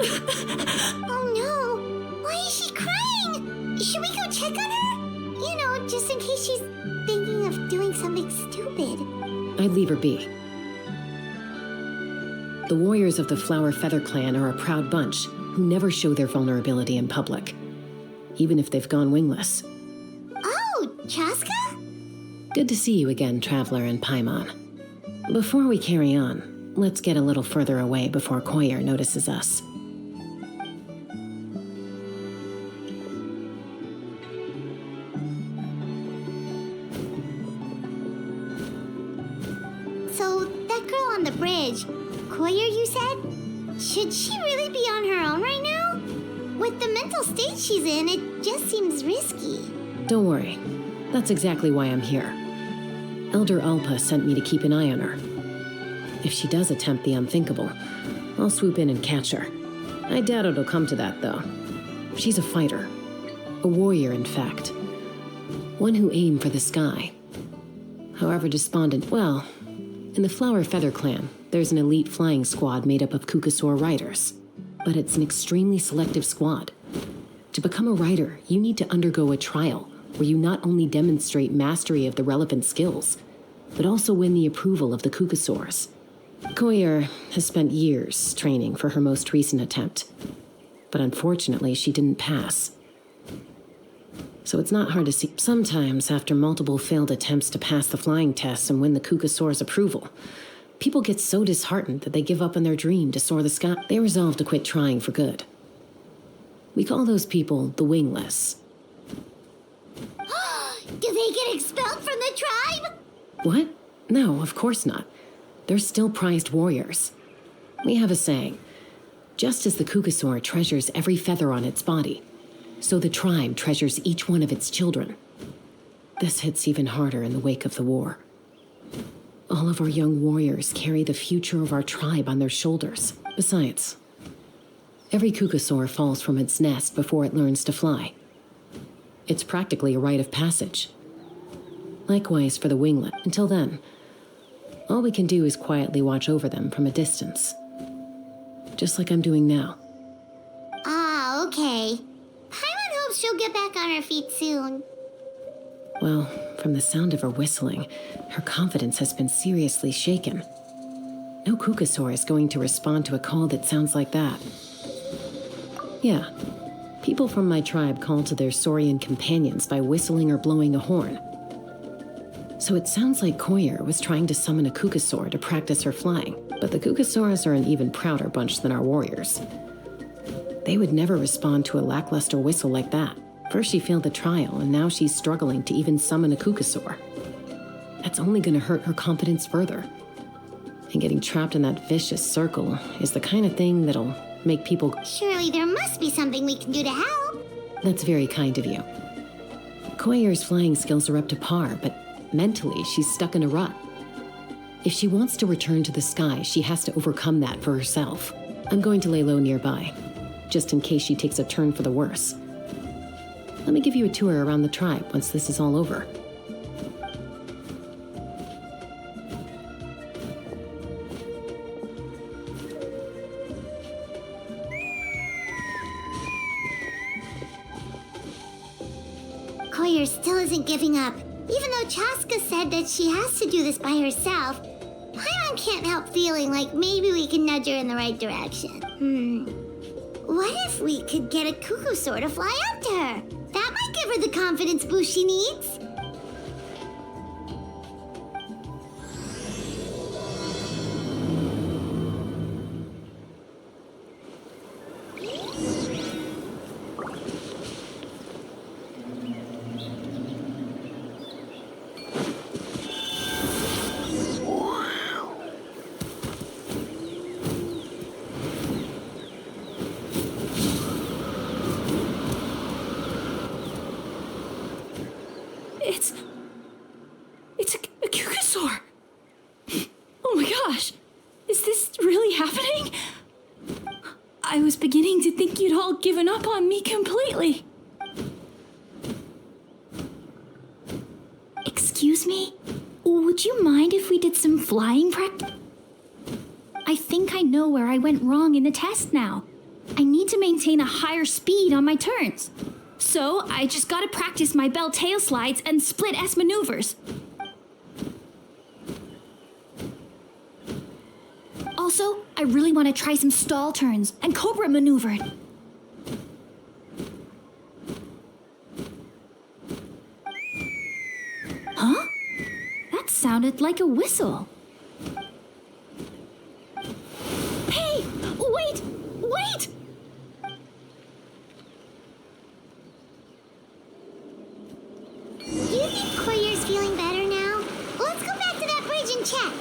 Oh no! Why is she crying? Should we go check on her? You know, just in case she's thinking of doing something stupid. I'd leave her be. The warriors of the Flower Feather Clan are a proud bunch who never show their vulnerability in public, even if they've gone wingless. Oh, Chaska? Good to see you again, Traveler and Paimon. Before we carry on, let's get a little further away before Koyer notices us. So, that girl on the bridge, Koyer, you said? Should she really be on her own right now? With the mental state she's in, it just seems risky. Don't worry. That's exactly why I'm here. Elder Alpa sent me to keep an eye on her. If she does attempt the unthinkable, I'll swoop in and catch her. I doubt it'll come to that, though. She's a fighter. A warrior, in fact. One who aimed for the sky. However despondent, well, in the Flower Feather Clan, there's an elite flying squad made up of Kukasaur riders. But it's an extremely selective squad. To become a rider, you need to undergo a trial where you not only demonstrate mastery of the relevant skills, but also win the approval of the Kukasaurs. Koyer has spent years training for her most recent attempt, but unfortunately she didn't pass. So it's not hard to see. Sometimes, after multiple failed attempts to pass the flying test and win the Kukasaur's approval, people get so disheartened that they give up on their dream to soar the sky. They resolve to quit trying for good. We call those people the wingless. Do they get expelled from the tribe? What? No, of course not. They're still prized warriors. We have a saying, just as the Kukasaur treasures every feather on its body, so the tribe treasures each one of its children. This hits even harder in the wake of the war. All of our young warriors carry the future of our tribe on their shoulders. Besides, every Kukasaur falls from its nest before it learns to fly. It's practically a rite of passage. Likewise for the winglet. Until then, all we can do is quietly watch over them from a distance. Just like I'm doing now. Ah, okay. Paimon hopes she'll get back on her feet soon. Well, from the sound of her whistling, her confidence has been seriously shaken. No Kukasaur is going to respond to a call that sounds like that. Yeah, people from my tribe call to their Saurian companions by whistling or blowing a horn. So it sounds like Koyer was trying to summon a Kukasaur to practice her flying, but the Kukasaurs are an even prouder bunch than our warriors. They would never respond to a lackluster whistle like that. First she failed the trial, and now she's struggling to even summon a Kukasaur. That's only going to hurt her confidence further. And getting trapped in that vicious circle is the kind of thing that'll make people... Surely there must be something we can do to help. That's very kind of you. Koyer's flying skills are up to par, but mentally she's stuck in a rut. If she wants to return to the sky, she has to overcome that for herself. I'm going to lay low nearby, just in case she takes a turn for the worse. Let me give you a tour around the tribe once this is all over. Koyer still isn't giving up. Even though Chaska said that she has to do this by herself, Paimon can't help feeling like maybe we can nudge her in the right direction. What if we could get a Kukasaur to fly up to her? That might give her the confidence boost she needs. It's a Kukasaur! Oh my gosh! Is this really happening? I was beginning to think you'd all given up on me completely. Excuse me? Would you mind if we did some flying practice? I think I know where I went wrong in the test now. I need to maintain a higher speed on my turns. So I just gotta practice my bell tail slides and split S maneuvers. Also, I really want to try some stall turns and cobra maneuvering. Huh? That sounded like a whistle. Hey! Wait! Wait! Do you think Koyer's feeling better now? Well, let's go back to that bridge and check.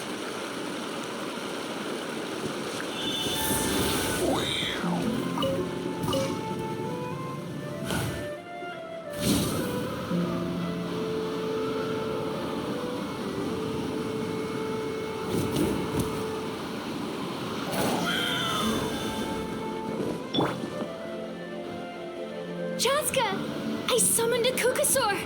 Chaska! I summoned a Kukasaur!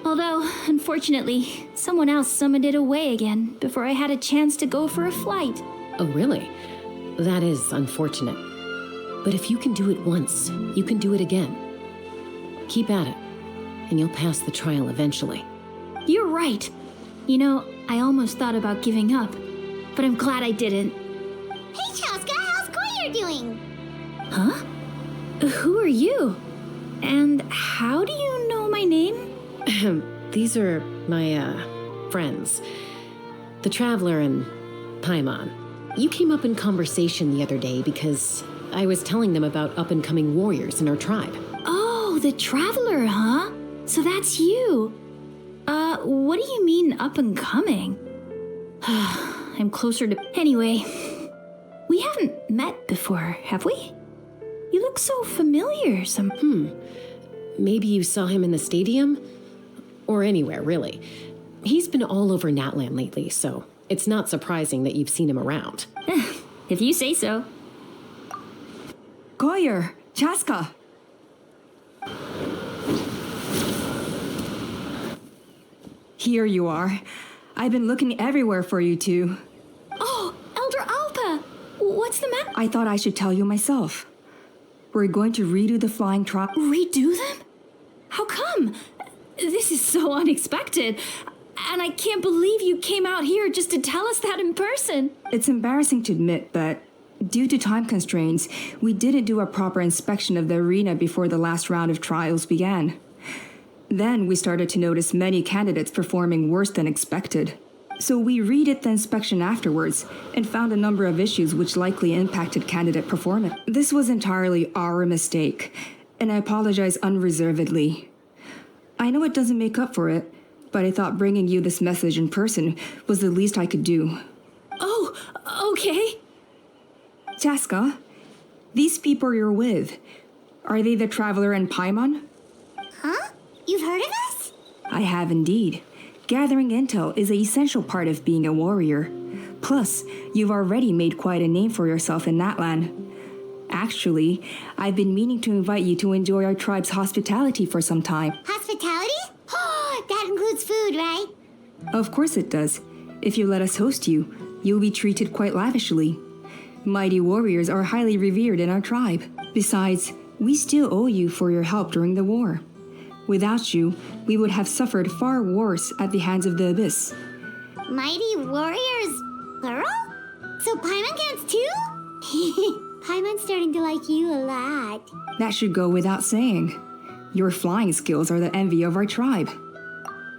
Although, unfortunately, someone else summoned it away again before I had a chance to go for a flight. Oh, really? That is unfortunate. But if you can do it once, you can do it again. Keep at it, and you'll pass the trial eventually. You're right. You know, I almost thought about giving up, but I'm glad I didn't. Hey, Chaska, how's Koyer doing? Huh? Who are you? And how do you know my name? These are my, friends. The Traveler and Paimon. You came up in conversation the other day because I was telling them about up-and-coming warriors in our tribe. Oh, the Traveler, huh? So that's you. What do you mean up-and-coming? I'm closer to... Anyway, we haven't met before, have we? You look so familiar. Maybe you saw him in the stadium? Or anywhere, really. He's been all over Natlan lately, so it's not surprising that you've seen him around. If you say so. Koyer, Chaska. Here you are. I've been looking everywhere for you two. Oh, Elder Alpa! What's the matter? I thought I should tell you myself. We're going to redo the flying trial. Redo them? How come? This is so unexpected. And I can't believe you came out here just to tell us that in person. It's embarrassing to admit, but due to time constraints, we didn't do a proper inspection of the arena before the last round of trials began. Then we started to notice many candidates performing worse than expected. So we redid the inspection afterwards and found a number of issues which likely impacted candidate performance. This was entirely our mistake, and I apologize unreservedly. I know it doesn't make up for it, but I thought bringing you this message in person was the least I could do. Oh, okay. Chaska, these people you're with, are they the Traveler and Paimon? Huh? You've heard of us? I have indeed. Gathering intel is an essential part of being a warrior. Plus, you've already made quite a name for yourself in Natlan. Actually, I've been meaning to invite you to enjoy our tribe's hospitality for some time. Hospitality? Oh, that includes food, right? Of course it does. If you let us host you, you'll be treated quite lavishly. Mighty warriors are highly revered in our tribe. Besides, we still owe you for your help during the war. Without you, we would have suffered far worse at the hands of the Abyss. Mighty warriors, plural? So Paimon counts too? Paimon's starting to like you a lot. That should go without saying. Your flying skills are the envy of our tribe.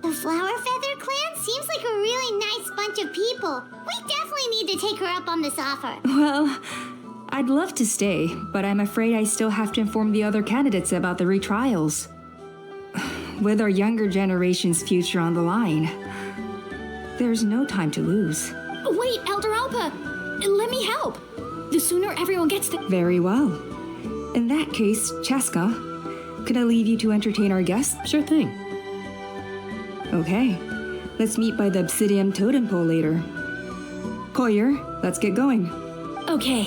The Flower Feather clan seems like a really nice bunch of people. We definitely need to take her up on this offer. Well, I'd love to stay, but I'm afraid I still have to inform the other candidates about the retrials. With our younger generation's future on the line, there's no time to lose. Wait, Elder Alpa! Let me help! The sooner everyone gets the... Very well. In that case, Chaska, could I leave you to entertain our guests? Sure thing. Okay, let's meet by the Obsidian Totem Pole later. Koyer, let's get going. Okay.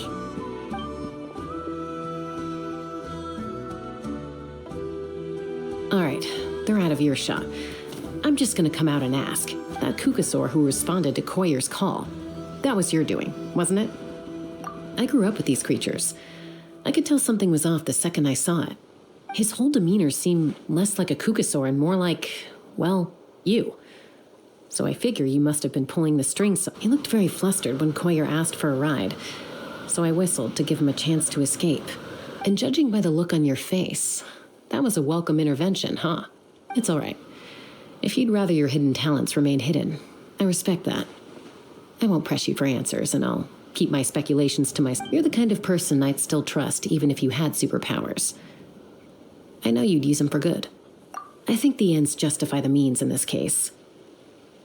All right, they're out of earshot. I'm just gonna come out and ask. That Kukasaur who responded to Koyer's call. That was your doing, wasn't it? I grew up with these creatures. I could tell something was off the second I saw it. His whole demeanor seemed less like a Kukasaur and more like, well, you. So I figure you must have been pulling the strings. He looked very flustered when Koyer asked for a ride, so I whistled to give him a chance to escape. And judging by the look on your face, that was a welcome intervention, huh? It's all right. If you'd rather your hidden talents remain hidden, I respect that. I won't press you for answers, and I'll keep my speculations to myself. You're the kind of person I'd still trust even if you had superpowers. I know you'd use them for good. I think the ends justify the means in this case.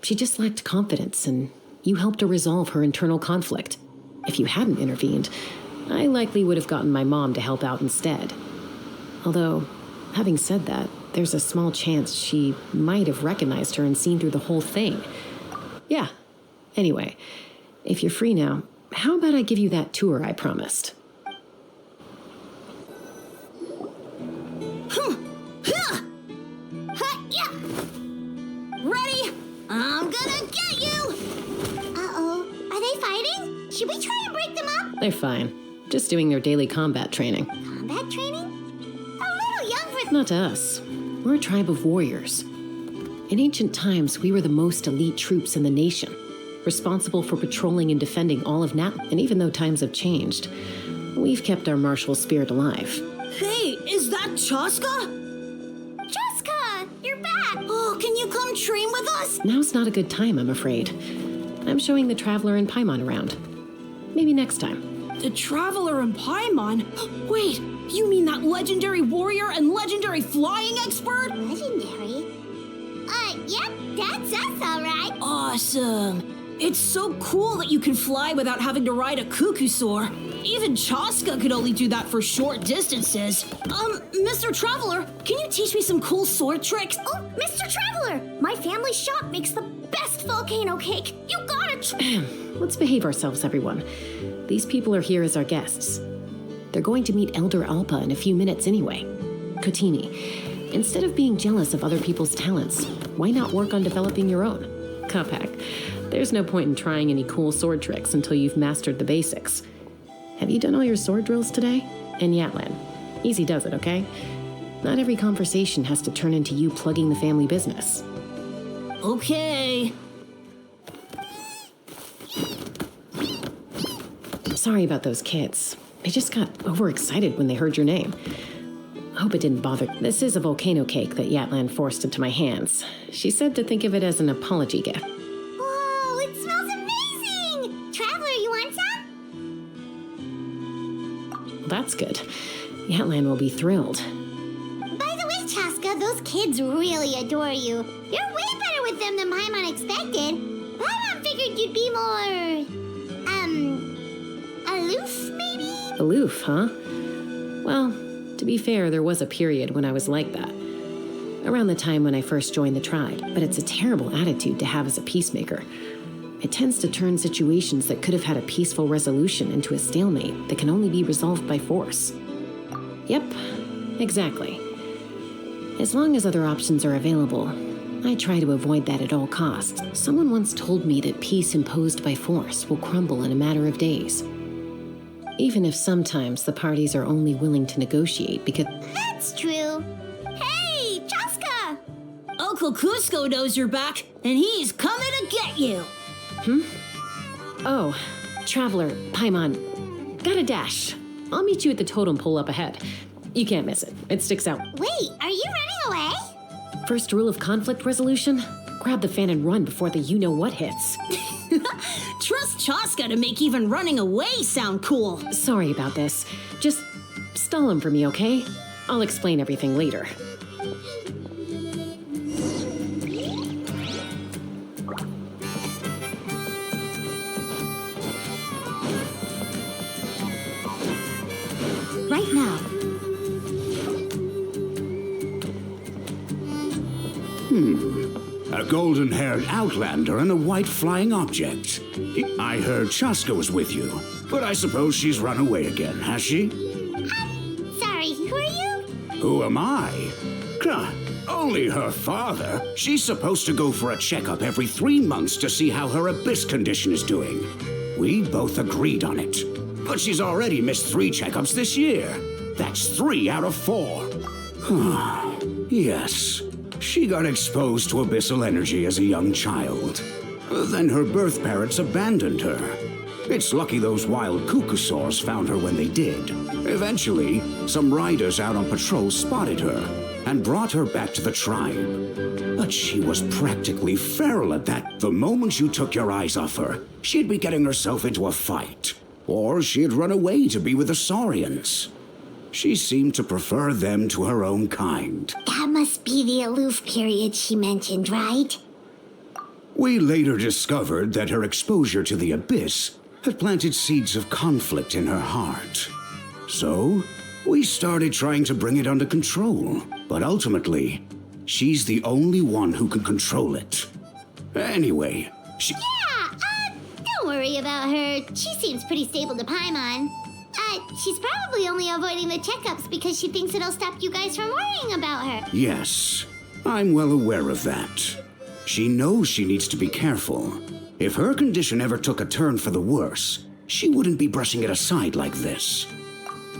She just lacked confidence, and you helped her resolve her internal conflict. If you hadn't intervened, I likely would have gotten my mom to help out instead. Although, having said that, there's a small chance she might have recognized her and seen through the whole thing. Yeah. Anyway, if you're free now, how about I give you that tour I promised? Ready? I'm gonna get you! Uh-oh. Are they fighting? Should we try and break them up? They're fine. Just doing their daily combat training. Combat training? A little young for... Not to us. We're a tribe of warriors. In ancient times, we were the most elite troops in the nation, responsible for patrolling and defending all of Nat. And even though times have changed, we've kept our martial spirit alive. Hey, is that Chaska? Jessica! You're back! Oh, can you come train with us? Now's not a good time, I'm afraid. I'm showing the Traveler and Paimon around. Maybe next time. The Traveler and Paimon? Wait, you mean that legendary warrior and legendary flying expert? Legendary? Yep, that's us, all right. Awesome. It's so cool that you can fly without having to ride a Kukusaur. Even Chaska could only do that for short distances. Mr. Traveler, can you teach me some cool sword tricks? Oh, Mr. Traveler! My family shop makes the best volcano cake. You gotta Let's behave ourselves, everyone. These people are here as our guests. They're going to meet Elder Alpa in a few minutes anyway. Kotini, instead of being jealous of other people's talents, why not work on developing your own? Kapak, there's no point in trying any cool sword tricks until you've mastered the basics. Have you done all your sword drills today? And Yatlan, easy does it, okay? Not every conversation has to turn into you plugging the family business. Okay. Sorry about those kids. They just got overexcited when they heard your name. Hope it didn't bother. This is a volcano cake that Yatlan forced into my hands. She said to think of it as an apology gift. Whoa, it smells amazing! Traveler, you want some? That's good. Yatlan will be thrilled. By the way, Chaska, those kids really adore you. You're way better with them than Paimon expected. Paimon figured you'd be more... aloof, maybe? Aloof, huh? Well, to be fair, there was a period when I was like that. Around the time when I first joined the tribe. But it's a terrible attitude to have as a peacemaker. It tends to turn situations that could have had a peaceful resolution into a stalemate that can only be resolved by force. Yep, exactly. As long as other options are available, I try to avoid that at all costs. Someone once told me that peace imposed by force will crumble in a matter of days. Even if sometimes the parties are only willing to negotiate because... That's true. Hey, Chaska! Uncle Cusco knows you're back, and he's coming to get you. Oh, Traveler, Paimon, gotta dash. I'll meet you at the totem pole up ahead. You can't miss it. It sticks out. Wait, are you running away? First rule of conflict resolution? Grab the fan and run before the you-know-what hits. Trust Chaska to make even running away sound cool. Sorry about this. Just stall him for me, okay? I'll explain everything later. Right now. A golden-haired outlander and a white flying object. I heard Chaska was with you, but I suppose she's run away again, has she? Sorry, who are you? Who am I? Only her father. She's supposed to go for a checkup every 3 months to see how her abyss condition is doing. We both agreed on it. But she's already missed 3 checkups this year. That's 3 out of 4. Yes, she got exposed to abyssal energy as a young child. Then her birth parents abandoned her. It's lucky those wild cucusaurs found her when they did. Eventually, some riders out on patrol spotted her and brought her back to the tribe. But she was practically feral at that. The moment you took your eyes off her, she'd be getting herself into a fight. Or she'd run away to be with the Saurians. She seemed to prefer them to her own kind. That must be the aloof period she mentioned, right? We later discovered that her exposure to the abyss had planted seeds of conflict in her heart. So, we started trying to bring it under control. But ultimately, she's the only one who can control it. Anyway, Don't worry about her. She seems pretty stable to Paimon. She's probably only avoiding the checkups because she thinks it'll stop you guys from worrying about her. Yes, I'm well aware of that. She knows she needs to be careful. If her condition ever took a turn for the worse, she wouldn't be brushing it aside like this.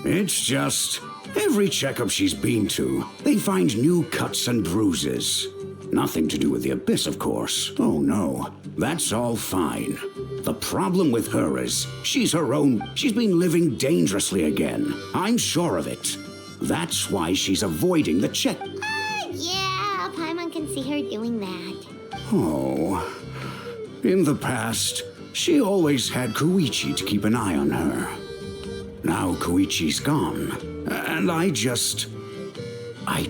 It's just, every checkup she's been to, they find new cuts and bruises. Nothing to do with the abyss, of course. Oh no, that's all fine. The problem with her is, she's been living dangerously again. I'm sure of it. That's why she's avoiding the check. Yeah, Paimon can see her doing that. Oh. In the past, she always had Koichi to keep an eye on her. Now Koichi's gone, and I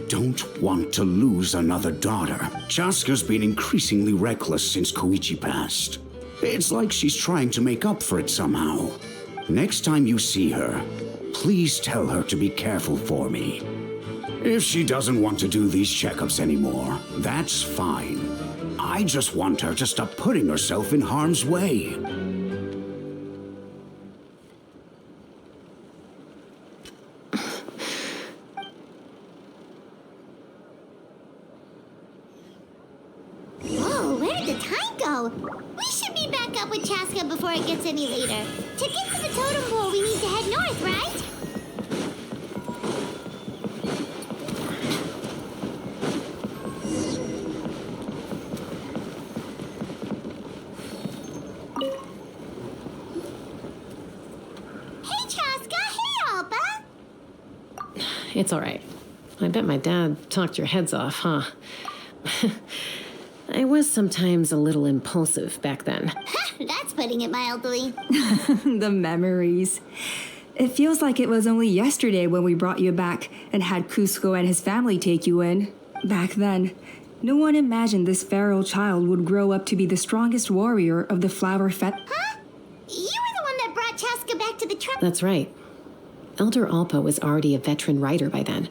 don't want to lose another daughter. Chaska's been increasingly reckless since Koichi passed. It's like she's trying to make up for it somehow. Next time you see her, please tell her to be careful for me. If she doesn't want to do these checkups anymore, that's fine. I just want her to stop putting herself in harm's way. Whoa, where'd the time go? We should be back up with Chaska before it gets any later. To get to the totem pole, we need to head north, right? Hey, Chaska. Hey, Alba. It's all right. I bet my dad talked your heads off, huh? I was sometimes a little impulsive back then. That's putting it mildly. The memories. It feels like it was only yesterday when we brought you back and had Cusco and his family take you in. Back then, no one imagined this feral child would grow up to be the strongest warrior of the Flower Fet. Huh? You were the one that brought Chaska back to the tribe. That's right. Elder Alpa was already a veteran rider by then.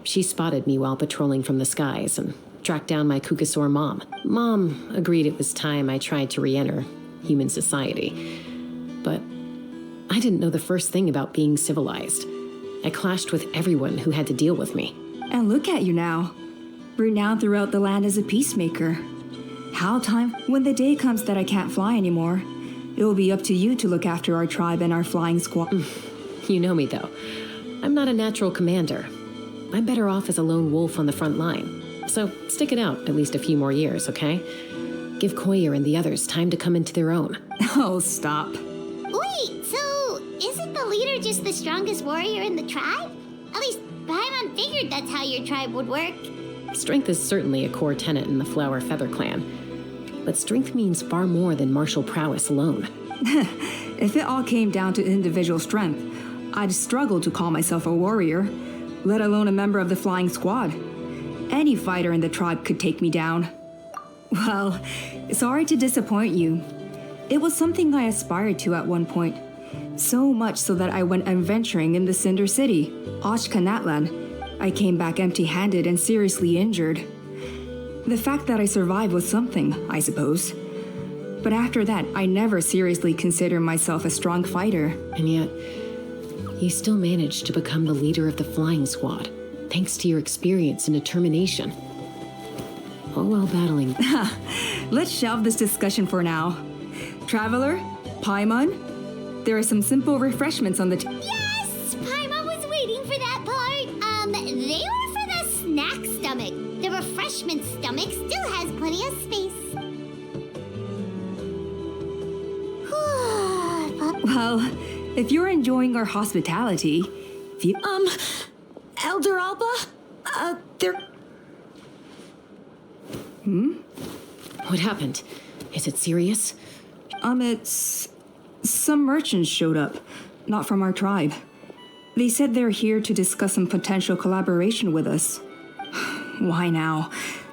She spotted me while patrolling from the skies and tracked down my Kukasaur mom. Mom agreed it was time I tried to re-enter human society. But I didn't know the first thing about being civilized. I clashed with everyone who had to deal with me. And look at you now, renowned throughout the land as a peacemaker. When the day comes that I can't fly anymore, it will be up to you to look after our tribe and our flying squad. You know me, though. I'm not a natural commander. I'm better off as a lone wolf on the front line. So stick it out at least a few more years, okay? Give Koyer and the others time to come into their own. Oh, stop. Wait, so isn't the leader just the strongest warrior in the tribe? At least Paimon figured that's how your tribe would work. Strength is certainly a core tenet in the Flower Feather clan. But strength means far more than martial prowess alone. If it all came down to individual strength, I'd struggle to call myself a warrior, let alone a member of the flying squad. Any fighter in the tribe could take me down. Well, sorry to disappoint you. It was something I aspired to at one point. So much so that I went adventuring in the Cinder City, Ashkanatlan. I came back empty-handed and seriously injured. The fact that I survived was something, I suppose. But after that, I never seriously considered myself a strong fighter. And yet, you still managed to become the leader of the flying squad, thanks to your experience and determination. All while battling. Let's shelve this discussion for now. Traveler, Paimon, There are some simple refreshments on the Yes! Paimon was waiting for that part. They were for the snack stomach. The refreshment stomach still has plenty of space. Well, if you're enjoying our hospitality, if you... Elder Alba? There... What happened? Is it serious? It's... Some merchants showed up, not from our tribe. They said they're here to discuss some potential collaboration with us. Why now?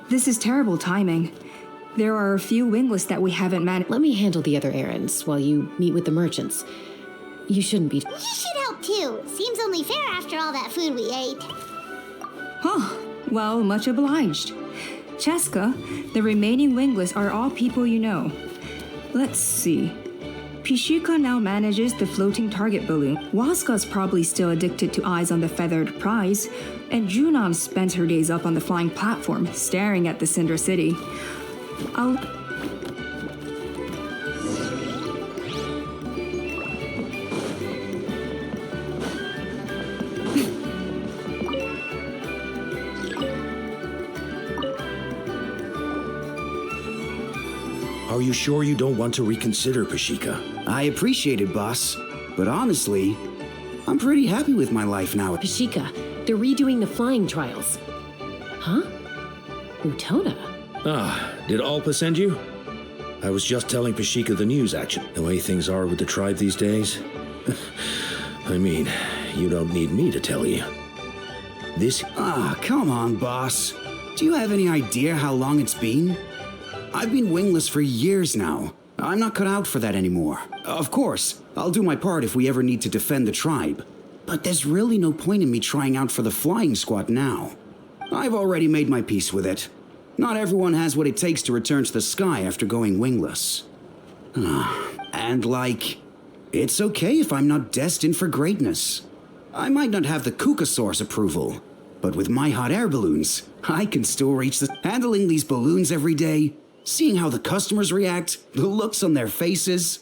This is terrible timing. There are a few wingless that we haven't managed. Let me handle the other errands while you meet with the merchants. You shouldn't be... You should help too. Seems only fair after all that food we ate. Huh. Well, much obliged. Cheska, the remaining wingless are all people you know. Let's see. Pishika now manages the floating target balloon. Waska's probably still addicted to eyes on the feathered prize. And Junon spends her days up on the flying platform, staring at the Cinder City. Are you sure you don't want to reconsider, Pashika? I appreciate it, boss. But honestly, I'm pretty happy with my life now. Pashika, they're redoing the flying trials. Huh? Utona? Did Alpa send you? I was just telling Pashika the news, actually. The way things are with the tribe these days. I mean, you don't need me to tell you. This... Come on, boss. Do you have any idea how long it's been? I've been wingless for years now. I'm not cut out for that anymore. Of course, I'll do my part if we ever need to defend the tribe. But there's really no point in me trying out for the flying squad now. I've already made my peace with it. Not everyone has what it takes to return to the sky after going wingless. And it's okay if I'm not destined for greatness. I might not have the Kukasaur's approval, but with my hot air balloons, I can still reach handling these balloons every day, seeing how the customers react, the looks on their faces.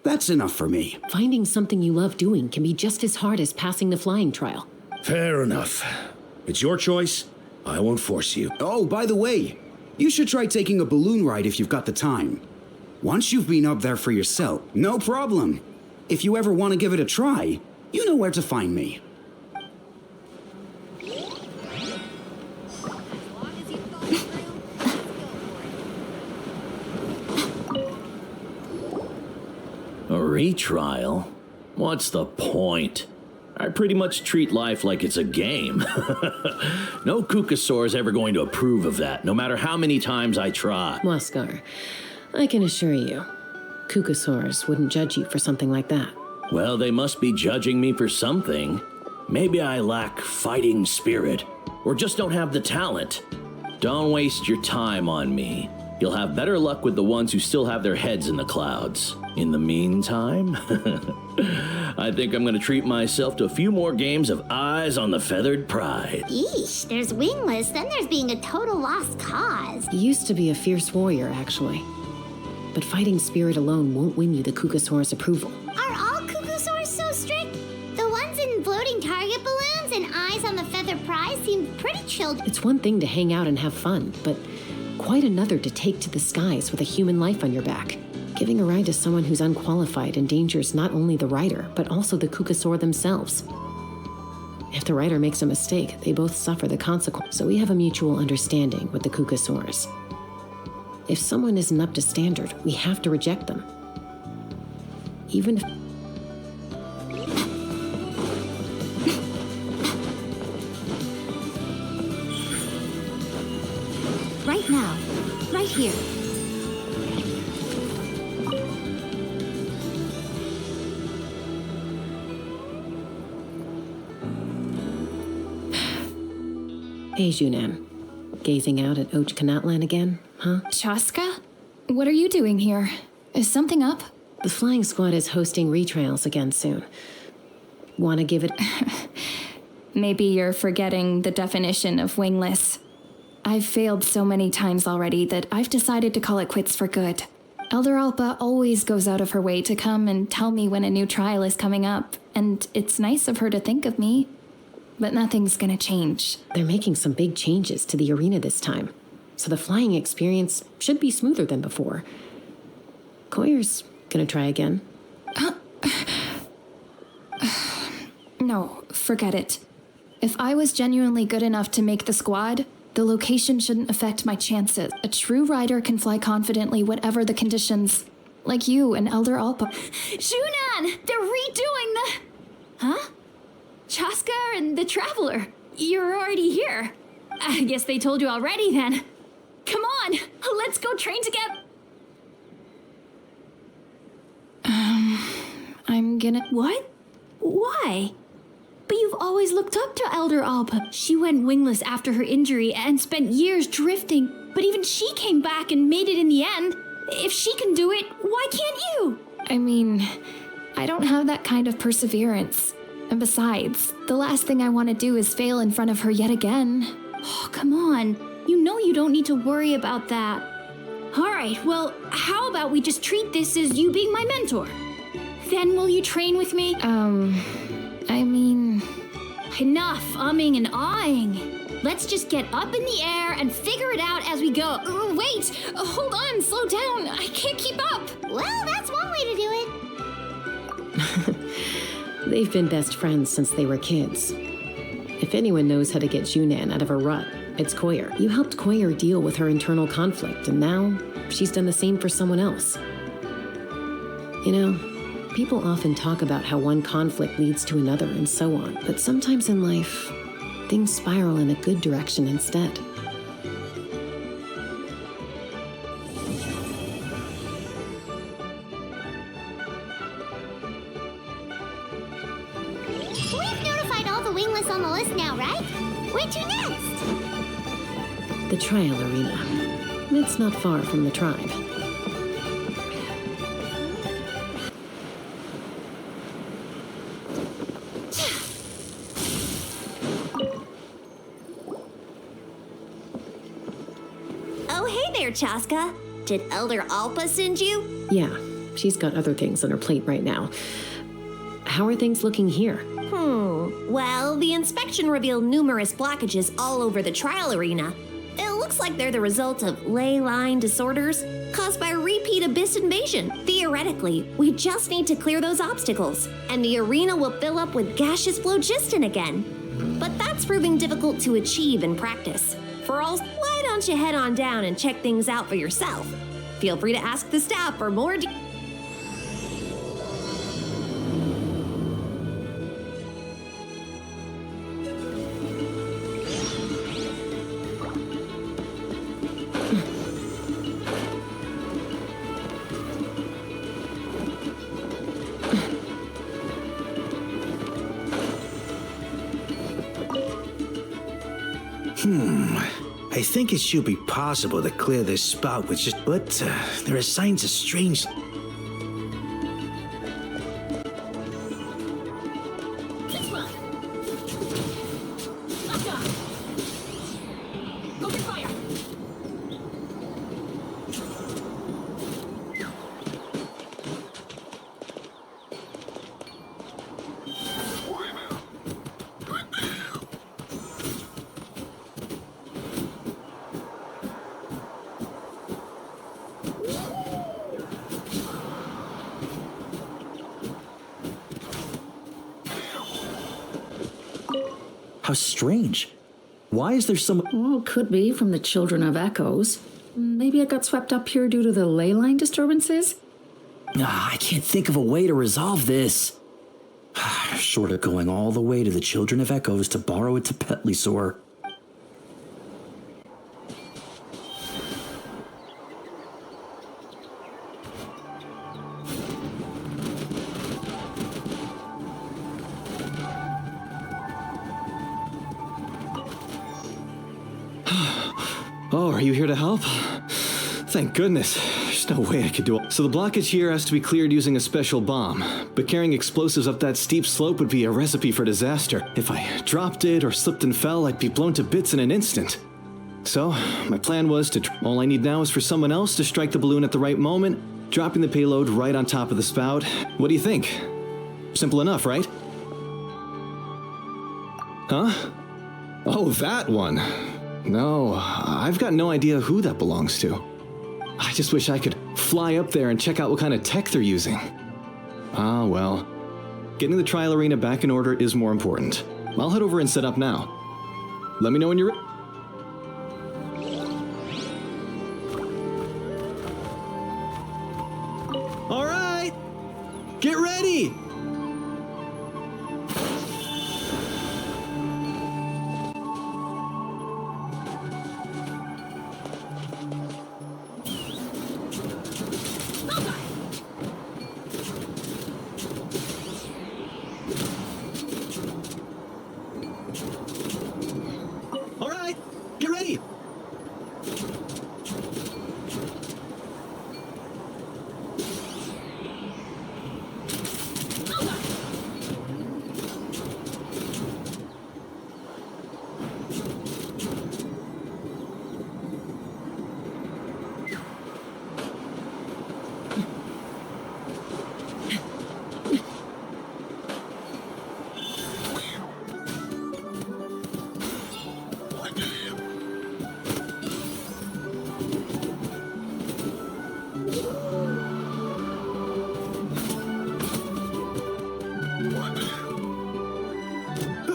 That's enough for me. Finding something you love doing can be just as hard as passing the flying trial. Fair enough. It's your choice. I won't force you. Oh, by the way, you should try taking a balloon ride if you've got the time. Once you've been up there for yourself, no problem. If you ever want to give it a try, you know where to find me. A retrial? What's the point? I pretty much treat life like it's a game. No Kukasaur is ever going to approve of that, no matter how many times I try. Waskar, I can assure you, Kukasaurs wouldn't judge you for something like that. Well, they must be judging me for something. Maybe I lack fighting spirit, or just don't have the talent. Don't waste your time on me. You'll have better luck with the ones who still have their heads in the clouds. In the meantime, I think I'm going to treat myself to a few more games of Eyes on the Feathered Pride. Yeesh, there's wingless, then there's being a total lost cause. He used to be a fierce warrior, actually. But fighting spirit alone won't win you the Kukasaur's approval. Are all Kukasaurs so strict? The ones in floating target balloons and Eyes on the Feathered Prize seem pretty chilled. It's one thing to hang out and have fun, but quite another to take to the skies with a human life on your back. Giving a ride to someone who's unqualified endangers not only the rider, but also the Kukasaur themselves. If the rider makes a mistake, they both suffer the consequence. So we have a mutual understanding with the Kukasaurs. If someone isn't up to standard, we have to reject them. Even if... Right now. Right here. Hey, Junan. Gazing out at Ochkanatlan again, huh? Chaska? What are you doing here? Is something up? The flying squad is hosting retrials again soon. Want to give it... Maybe you're forgetting the definition of wingless. I've failed so many times already that I've decided to call it quits for good. Elder Alpa always goes out of her way to come and tell me when a new trial is coming up, and it's nice of her to think of me. But nothing's gonna change. They're making some big changes to the arena this time, so the flying experience should be smoother than before. Koyer's gonna try again. No, forget it. If I was genuinely good enough to make the squad, the location shouldn't affect my chances. A true rider can fly confidently whatever the conditions. Like you and Elder Alpa. Shunan! They're redoing the... Huh? Chaska and the Traveler. You're already here. I guess they told you already then. Come on, let's go train together. I'm gonna... What? Why? But you've always looked up to Elder Alpa. She went wingless after her injury and spent years drifting, but even she came back and made it in the end. If she can do it, why can't you? I mean, I don't have that kind of perseverance. And besides, the last thing I want to do is fail in front of her yet again. Oh, come on. You know you don't need to worry about that. All right, well, how about we just treat this as you being my mentor? Then will you train with me? I mean... Enough umming and ahhing. Let's just get up in the air and figure it out as we go. Wait! Hold on, slow down. I can't keep up. Well, that's one way to do it. They've been best friends since they were kids. If anyone knows how to get Junan out of a rut, it's Koyer. You helped Koyer deal with her internal conflict, and now she's done the same for someone else. You know, people often talk about how one conflict leads to another and so on, but sometimes in life, things spiral in a good direction instead. We've notified all the wingless on the list now, right? Where to next? The trial arena. It's not far from the tribe. Oh, hey there, Chaska. Did Elder Alpa send you? Yeah, she's got other things on her plate right now. How are things looking here? Well, the inspection revealed numerous blockages all over the trial arena. It looks like they're the result of ley line disorders caused by a repeat abyss invasion. Theoretically, we just need to clear those obstacles, and the arena will fill up with gaseous phlogiston again. But that's proving difficult to achieve in practice. For all, why don't you head on down and check things out for yourself? Feel free to ask the staff for more I think it should be possible to clear this spot with just... But there are signs of strange... How strange. Why is there some... Well, could be from the Children of Echoes. Maybe it got swept up here due to the ley line disturbances? I can't think of a way to resolve this. Short of going all the way to the Children of Echoes to borrow it to Petlisor. Oh, are you here to help? Thank goodness. There's no way I could do it. So the blockage here has to be cleared using a special bomb. But carrying explosives up that steep slope would be a recipe for disaster. If I dropped it or slipped and fell, I'd be blown to bits in an instant. So, my plan was to... All I need now is for someone else to strike the balloon at the right moment dropping the payload right on top of the spout. What do you think? Simple enough, right? Huh? Oh, that one. No, I've got no idea who that belongs to. I just wish I could fly up there and check out what kind of tech they're using. Ah, well. Getting the trial arena back in order is more important. I'll head over and set up now. Let me know when you're ready. All right! Get ready! All right, get ready!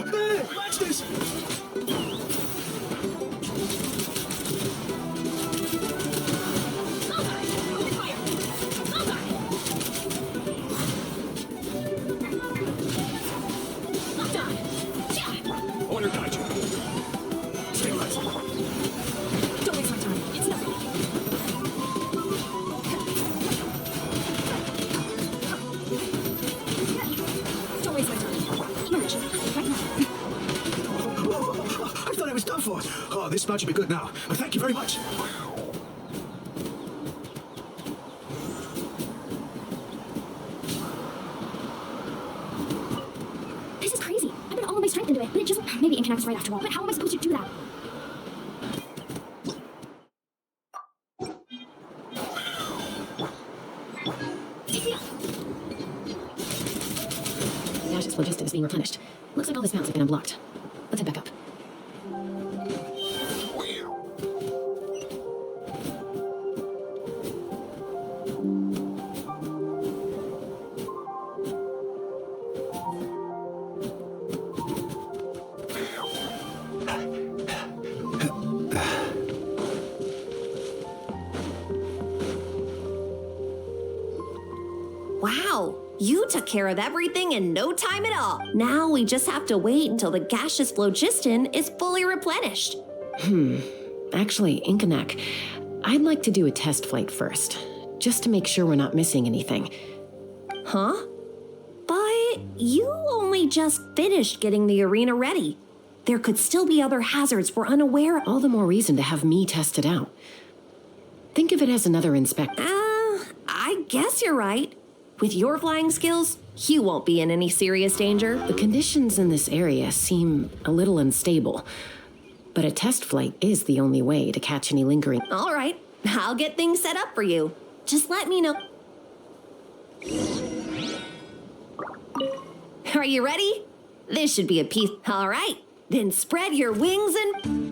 Hey, watch this! Order guide you. Stabilize. Don't waste my time. It's nothing. Don't waste my time. Merge. Right now. I thought I was done for. Oh, this spout should be good now. But thank you very much. This is crazy. I put all of my strength into it, but it just maybe it connects right after all. But how am I supposed to do that? Dash's logistics being replenished. Looks like all the spouts have been unblocked. Let's head back up. Wow, you took care of everything in no time at all. Now we just have to wait until the gaseous phlogiston is fully replenished. Actually, Inkanak, I'd like to do a test flight first, just to make sure we're not missing anything. Huh? But you only just finished getting the arena ready. There could still be other hazards we're unaware of. All the more reason to have me test it out. Think of it as another inspection. I guess you're right. With your flying skills, you won't be in any serious danger. The conditions in this area seem a little unstable, but a test flight is the only way to catch any lingering. All right, I'll get things set up for you. Just let me know. Are you ready? This should be a piece. All right, then spread your wings and...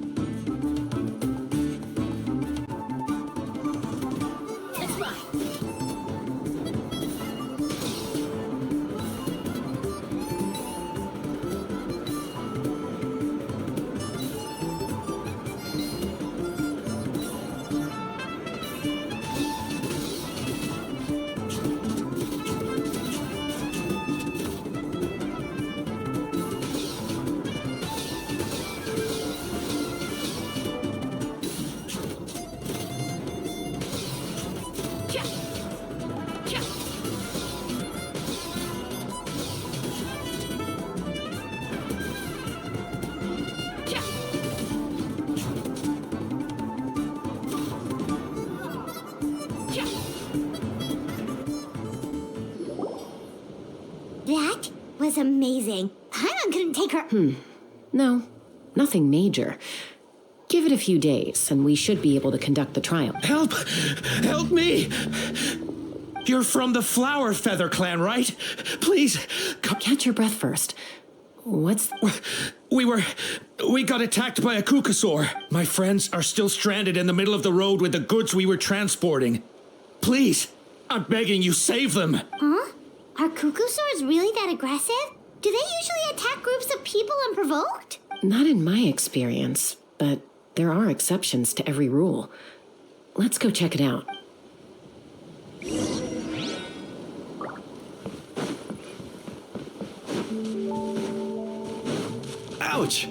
That was amazing. Paimon couldn't take her. No, nothing major. Give it a few days, and we should be able to conduct the trial. Help! Help me! You're from the Flower Feather clan, right? Please, come. Catch your breath first. What's... We got attacked by a Kukasaur. My friends are still stranded in the middle of the road with the goods we were transporting. Please, I'm begging you, save them. Huh? Are Kukusaurs really that aggressive? Do they usually attack groups of people unprovoked? Not in my experience, but there are exceptions to every rule. Let's go check it out. Ouch!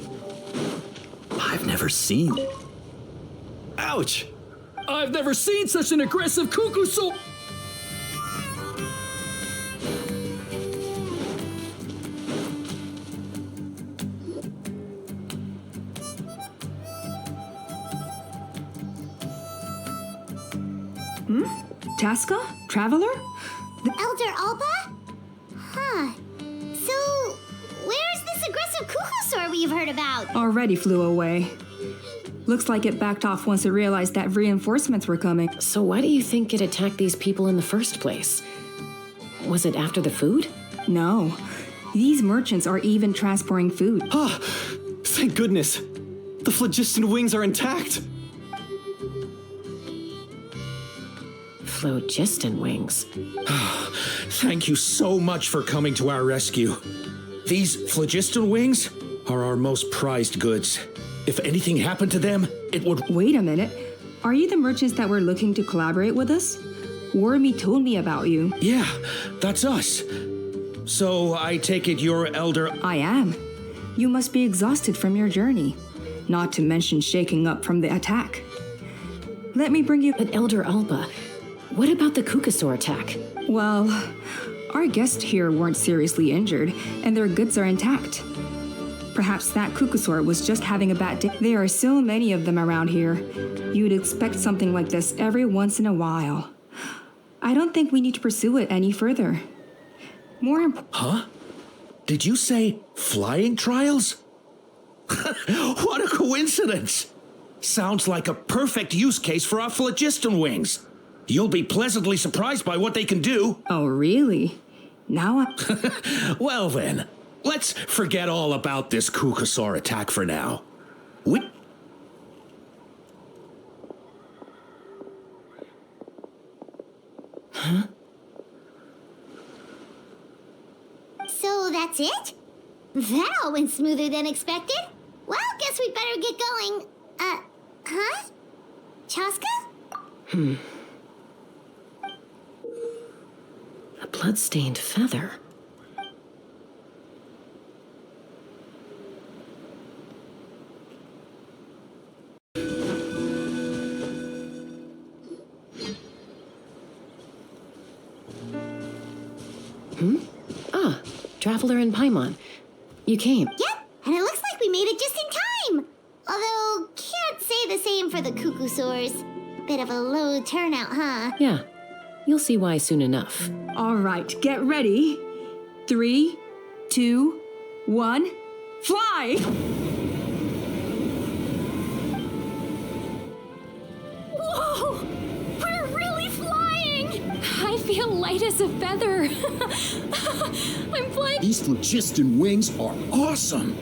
I've never seen... Ouch! I've never seen such an aggressive Kukusaur! Chaska? Traveler? Elder Alpa? Huh. So, where's this aggressive Kukusaur we've heard about? Already flew away. Looks like it backed off once it realized that reinforcements were coming. So why do you think it attacked these people in the first place? Was it after the food? No. These merchants are even transporting food. Ah, thank goodness. The phlogiston wings are intact. Phlogiston wings. Thank you so much for coming to our rescue. These phlogiston wings are our most prized goods. If anything happened to them, it would... Wait a minute. Are you the merchants that were looking to collaborate with us? Wormy told me about you. Yeah, that's us. So I take it you're Elder... I am. You must be exhausted from your journey. Not to mention shaking up from the attack. Let me bring you... But Elder Alpa, what about the Kukusaur attack? Well, our guests here weren't seriously injured, and their goods are intact. Perhaps that Kukusaur was just having a bad day. There are so many of them around here. You'd expect something like this every once in a while. I don't think we need to pursue it any further. Huh? Did you say flying trials? What a coincidence! Sounds like a perfect use case for our phlogiston wings. You'll be pleasantly surprised by what they can do. Oh, really? Now I... Well then, let's forget all about this Kukusaur attack for now. Huh? So that's it? That all went smoother than expected. Well, guess we better get going. Huh? Chaska? A blood-stained feather. Ah, Traveler and Paimon. You came. Yep, and it looks like we made it just in time. Although, can't say the same for the Kukusaurs. Bit of a low turnout, huh? Yeah, you'll see why soon enough. All right, get ready. 3, 2, 1, fly! Whoa! We're really flying! I feel light as a feather. I'm flying. These phlogiston wings are awesome.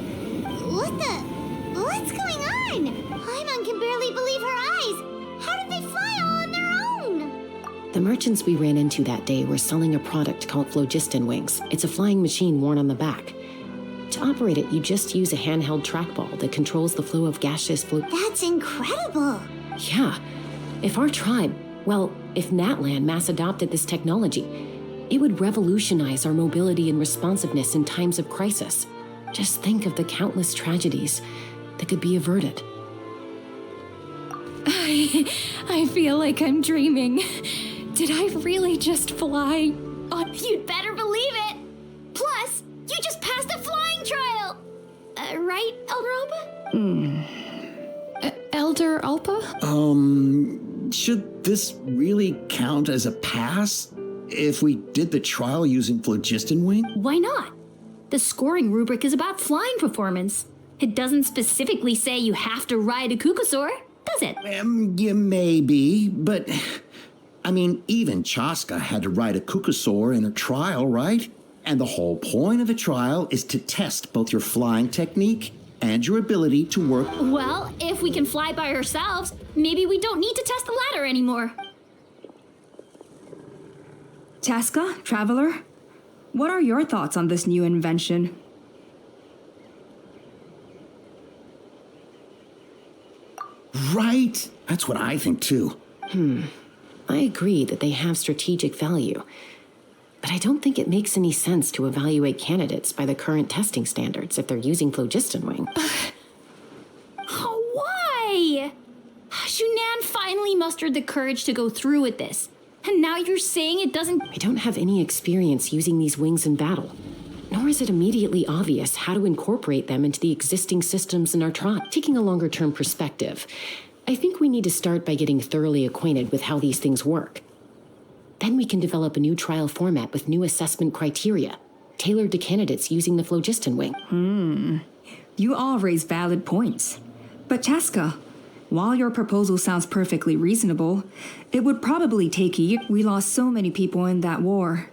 What's going on? Paimon can barely believe her eyes. How did they fly all on their own? The merchants we ran into that day were selling a product called phlogiston wings. It's a flying machine worn on the back. To operate it, you just use a handheld trackball that controls the flow of gaseous fluid. That's incredible. Yeah. If our tribe, well, if Natlan mass adopted this technology, it would revolutionize our mobility and responsiveness in times of crisis. Just think of the countless tragedies that could be averted. I feel like I'm dreaming. Did I really just fly? You'd better believe it. Plus, you just passed a flying trial. Right, Elder Alpa? Elder Alpa? Should this really count as a pass if we did the trial using phlogiston wing? Why not? The scoring rubric is about flying performance. It doesn't specifically say you have to ride a Kukusaur, does it? Yeah, maybe, but I mean, even Chaska had to ride a Kukusaur in her trial, right? And the whole point of the trial is to test both your flying technique and your ability to work. Well, if we can fly by ourselves, maybe we don't need to test the ladder anymore. Chaska, Traveler, what are your thoughts on this new invention? Right? That's what I think too. I agree that they have strategic value, but I don't think it makes any sense to evaluate candidates by the current testing standards if they're using phlogiston wing. Why? Shunan finally mustered the courage to go through with this. And now you're saying it doesn't... I don't have any experience using these wings in battle, nor is it immediately obvious how to incorporate them into the existing systems in our trial. Taking a longer-term perspective, I think we need to start by getting thoroughly acquainted with how these things work. Then we can develop a new trial format with new assessment criteria, tailored to candidates using the phlogiston wing. You all raise valid points. But Chaska, while your proposal sounds perfectly reasonable, it would probably take a year. We lost so many people in that war.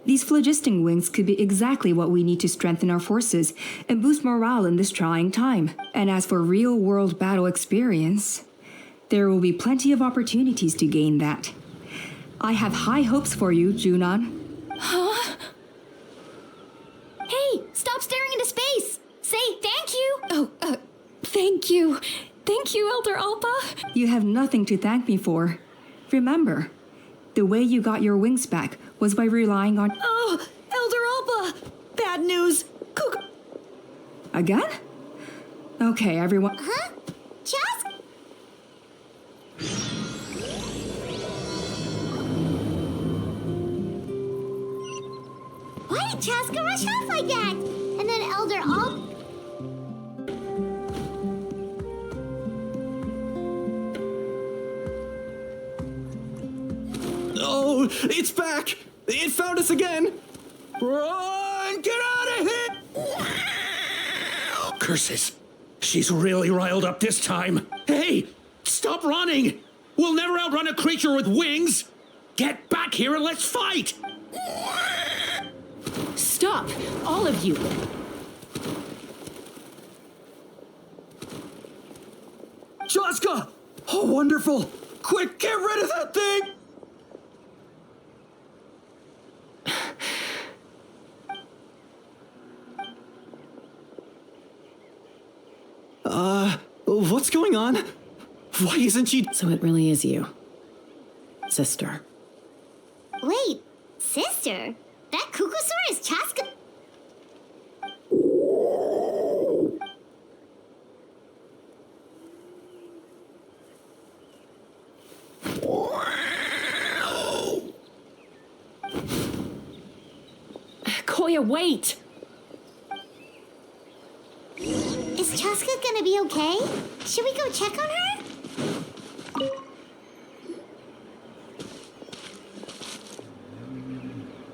These phlogiston wings could be exactly what we need to strengthen our forces and boost morale in this trying time. And as for real-world battle experience, there will be plenty of opportunities to gain that. I have high hopes for you, Junon. Huh? Hey, stop staring into space! Say thank you! Oh, thank you. Thank you, Elder Alpa. You have nothing to thank me for. Remember, the way you got your wings back was by relying on... Oh, Elder Alpa! Bad news. Again? Okay, everyone... Huh? Chaska? Why did Chaska rush off like that? And then Elder Alpa... Oh, it's back! It found us again! Run! Get out of here! Curses. She's really riled up this time. Hey, stop running! We'll never outrun a creature with wings! Get back here and let's fight! Stop, all of you! Chaska! Oh, wonderful! Quick, get rid of that thing! What's going on? Why isn't she... So it really is you, sister. Wait, sister? That Kukusaur is Chaska? Koya, wait! Is Chaska gonna be okay? Should we go check on her?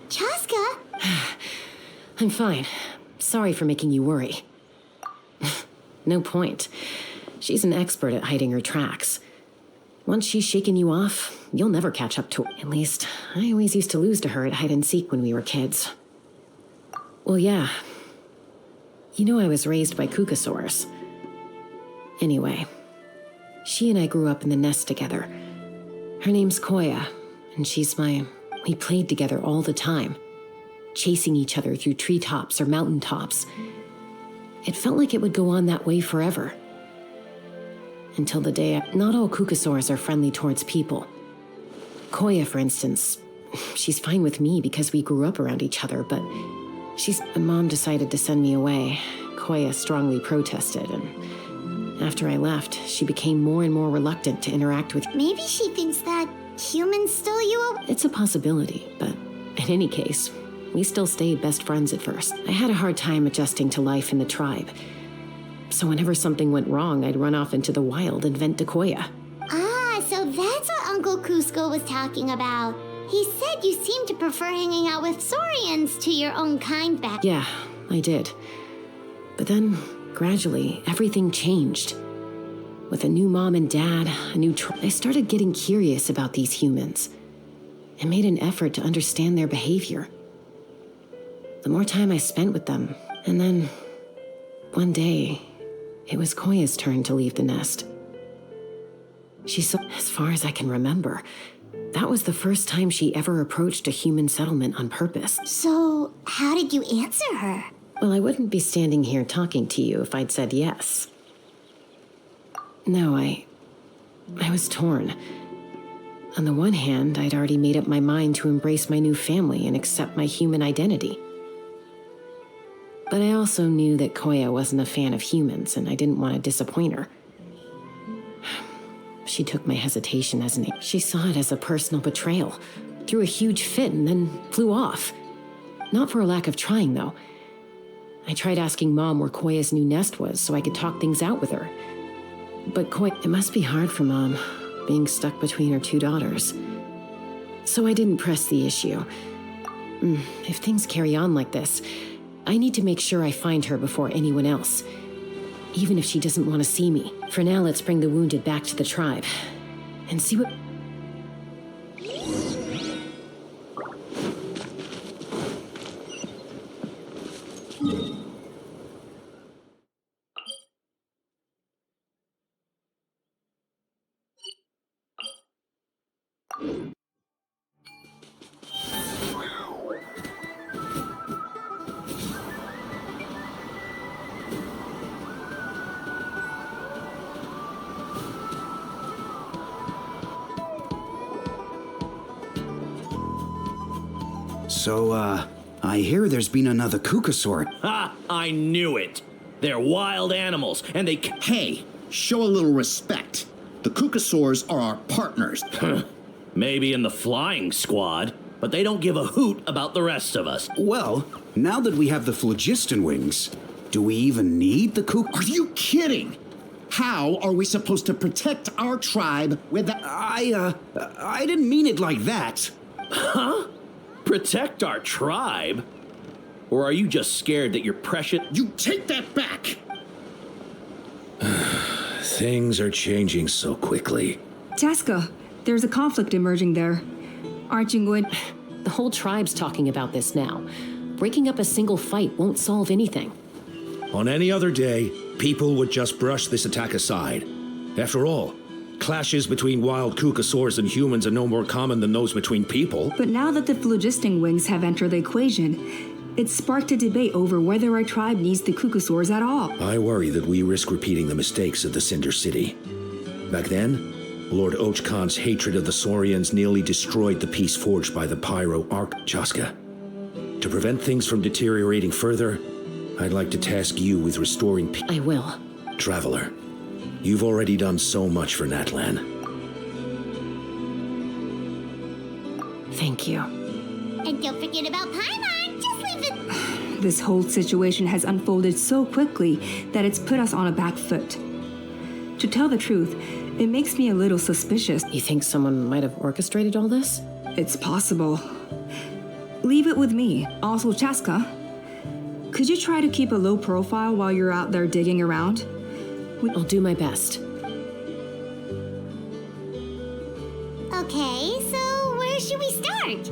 Chaska? I'm fine. Sorry for making you worry. No point. She's an expert at hiding her tracks. Once she's shaken you off, you'll never catch up to her. At least, I always used to lose to her at hide-and-seek when we were kids. Well, yeah. You know I was raised by Kukusaurs. Anyway, she and I grew up in the nest together. Her name's Koya, and she's my... We played together all the time, chasing each other through treetops or mountaintops. It felt like it would go on that way forever. Until the day not all Kukusaurs are friendly towards people. Koya, for instance, she's fine with me because we grew up around each other, but when Mom decided to send me away, Koya strongly protested, and after I left, she became more and more reluctant to interact with... Maybe she thinks that humans stole you. It's a possibility, but in any case, we still stayed best friends at first. I had a hard time adjusting to life in the tribe. So whenever something went wrong, I'd run off into the wild and vent to Koya. Ah, so that's what Uncle Cusco was talking about. He said you seem to prefer hanging out with Saurians to your own kind back. Yeah, I did. But then, gradually, everything changed. With a new mom and dad, I started getting curious about these humans and made an effort to understand their behavior. The more time I spent with them, and then one day, it was Koya's turn to leave the nest. She saw, as far as I can remember, that was the first time she ever approached a human settlement on purpose. So, how did you answer her? Well, I wouldn't be standing here talking to you if I'd said yes. No, I was torn. On the one hand, I'd already made up my mind to embrace my new family and accept my human identity. But I also knew that Koya wasn't a fan of humans, and I didn't want to disappoint her. She took my hesitation as she saw it as a personal betrayal, threw a huge fit, and then flew off. Not for a lack of trying, though. I tried asking Mom where Koya's new nest was so I could talk things out with her. But it must be hard for Mom, being stuck between her two daughters. So I didn't press the issue. If things carry on like this, I need to make sure I find her before anyone else, even if she doesn't want to see me. For now, let's bring the wounded back to the tribe and see what... So, I hear there's been another Kukasaur. Ha! I knew it! They're wild animals, and they... Hey, show a little respect. The Kukasaurs are our partners. Maybe in the flying squad, but they don't give a hoot about the rest of us. Well, now that we have the phlogiston wings, do we even need the Are you kidding? How are we supposed to protect our tribe with that? I didn't mean it like that. Huh? Protect our tribe? Or are you just scared that your precious... You take that back! Things are changing so quickly. Chaska, there's a conflict emerging there. Aren't you going... The whole tribe's talking about this now. Breaking up a single fight won't solve anything. On any other day, people would just brush this attack aside. After all, clashes between wild Kukasaurs and humans are no more common than those between people. But now that the phlogiston wings have entered the equation, it's sparked a debate over whether our tribe needs the Kukasaurs at all. I worry that we risk repeating the mistakes of the Cinder City. Back then, Lord Ochkan's hatred of the Saurians nearly destroyed the peace forged by the Pyro Arc. Chaska, to prevent things from deteriorating further, I'd like to task you with restoring peace. I will. Traveler, you've already done so much for Natlan. Thank you. And don't forget about Paimon. Just leave it. This whole situation has unfolded so quickly that it's put us on a back foot. To tell the truth, it makes me a little suspicious. You think someone might have orchestrated all this? It's possible. Leave it with me. Also, Chaska, could you try to keep a low profile while you're out there digging around? I'll do my best. Okay, so where should we start?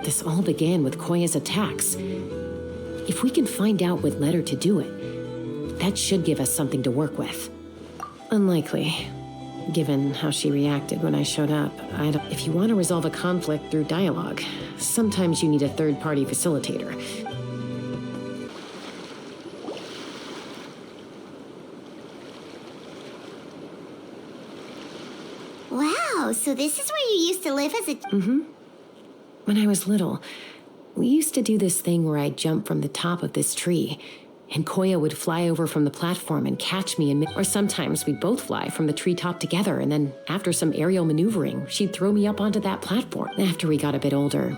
This all began with Koya's attacks. If we can find out what led her to do it, that should give us something to work with. Unlikely, given how she reacted when I showed up. If you want to resolve a conflict through dialogue, sometimes you need a third-party facilitator. Wow, so this is where you used to live as a... When I was little, we used to do this thing where I'd jump from the top of this tree, and Koya would fly over from the platform and catch me, or sometimes we'd both fly from the treetop together, and then after some aerial maneuvering, she'd throw me up onto that platform. After we got a bit older,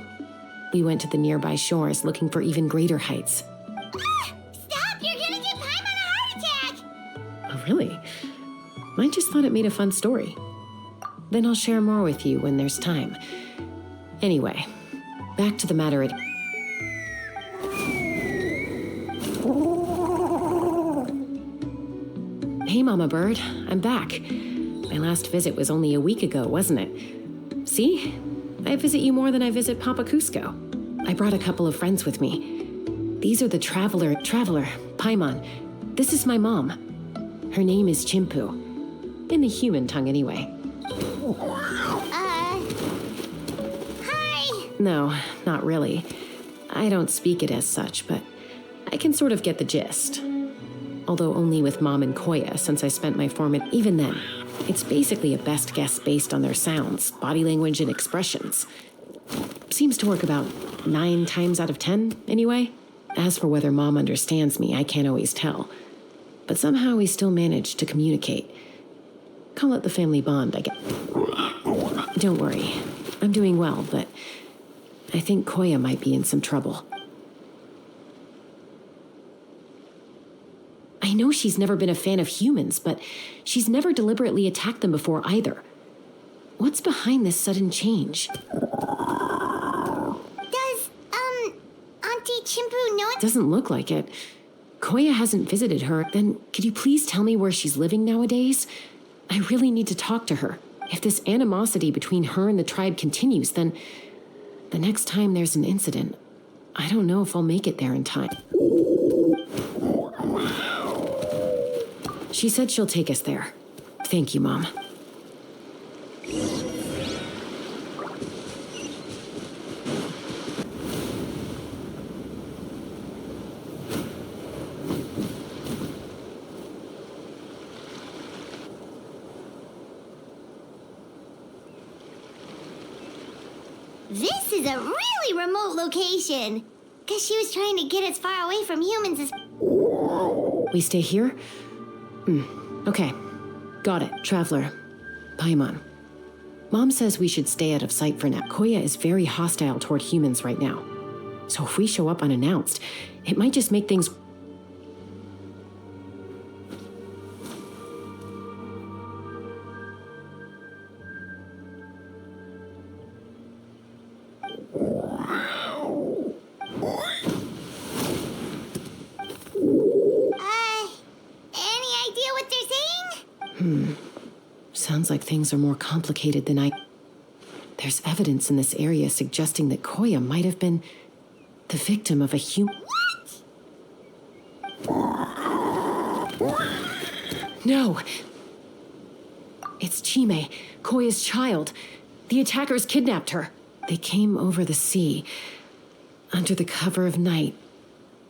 we went to the nearby shores looking for even greater heights. Stop! You're gonna give Paimon a heart attack! Oh, really? I just thought it made a fun story. Then I'll share more with you when there's time. Anyway, back to the matter at... Hey, Mama Bird. I'm back. My last visit was only a week ago, wasn't it? See? I visit you more than I visit Papa Cusco. I brought a couple of friends with me. These are the Traveler, Paimon. This is my mom. Her name is Chimpu. In the human tongue, anyway. Hi. No, not really. I don't speak it as such, but I can sort of get the gist. Although only with Mom and Koya, since I spent my even then. It's basically a best guess based on their sounds, body language, and expressions. Seems to work about 9 times out of 10, anyway. As for whether Mom understands me, I can't always tell. But somehow we still manage to communicate. Call it the family bond, I guess. Don't worry. I'm doing well, but I think Koya might be in some trouble. I know she's never been a fan of humans, but she's never deliberately attacked them before either. What's behind this sudden change? Does, Auntie Chimpu know it? Doesn't look like it. Koya hasn't visited her. Then could you please tell me where she's living nowadays? I really need to talk to her. If this animosity between her and the tribe continues, then the next time there's an incident, I don't know if I'll make it there in time. She said she'll take us there. Thank you, Mom. This is a really remote location. Guess she was trying to get as far away from humans as... We stay here? Okay. Got it, Traveler. Paimon. Mom says we should stay out of sight for now. Koya is very hostile toward humans right now. So if we show up unannounced, it might just make things... Any idea what they're saying? Sounds like things are more complicated than I... There's evidence in this area suggesting that Koya might have been the victim of a human... What? No! It's Chime, Koya's child. The attackers kidnapped her. They came over the sea, under the cover of night,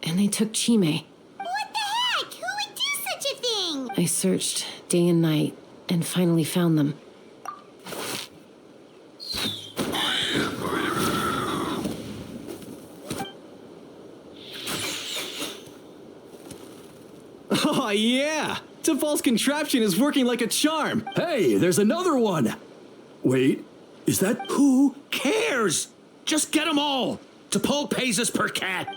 and they took Chime. What the heck? Who would do such a thing? I searched day and night, and finally found them. Oh, yeah! T'Pol's contraption is working like a charm! Hey, there's another one! Wait, is that... Who cares? Just get them all. T'Pol pays us per cat.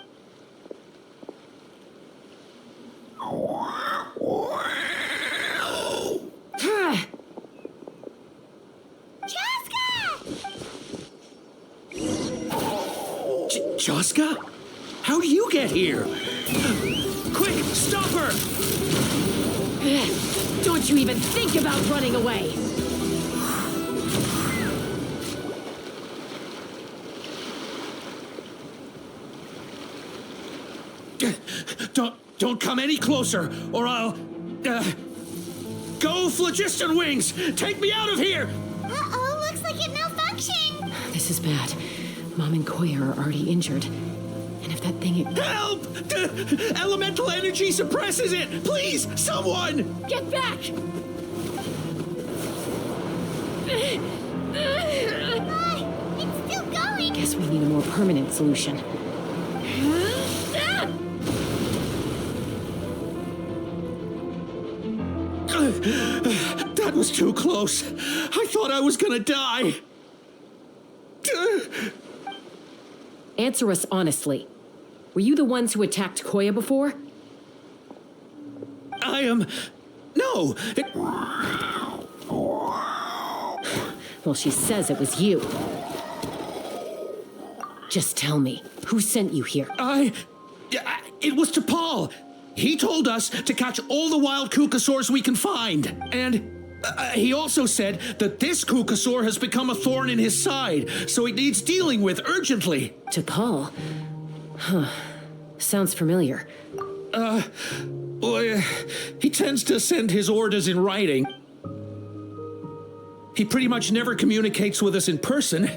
Joska? How do you get here? Quick, stop her! Don't you even think about running away! Don't come any closer, or I'll... Go, Phlogiston Wings! Take me out of here! Uh-oh, looks like it malfunctioned. This is bad. Mom and Koya are already injured. And if that thing... Help! Elemental energy suppresses it! Please, someone! Get back! It's still going. Guess we need a more permanent solution. That was too close. I thought I was gonna die. Answer us honestly. Were you the ones who attacked Koya before? I am... No! Well, she says it was you. Just tell me, who sent you here? It was T'Pol. He told us to catch all the wild Kukasaurs we can find. And he also said that this Kukasaur has become a thorn in his side, so it needs dealing with urgently. T'Pol? Huh. Sounds familiar. Well, he tends to send his orders in writing. He pretty much never communicates with us in person.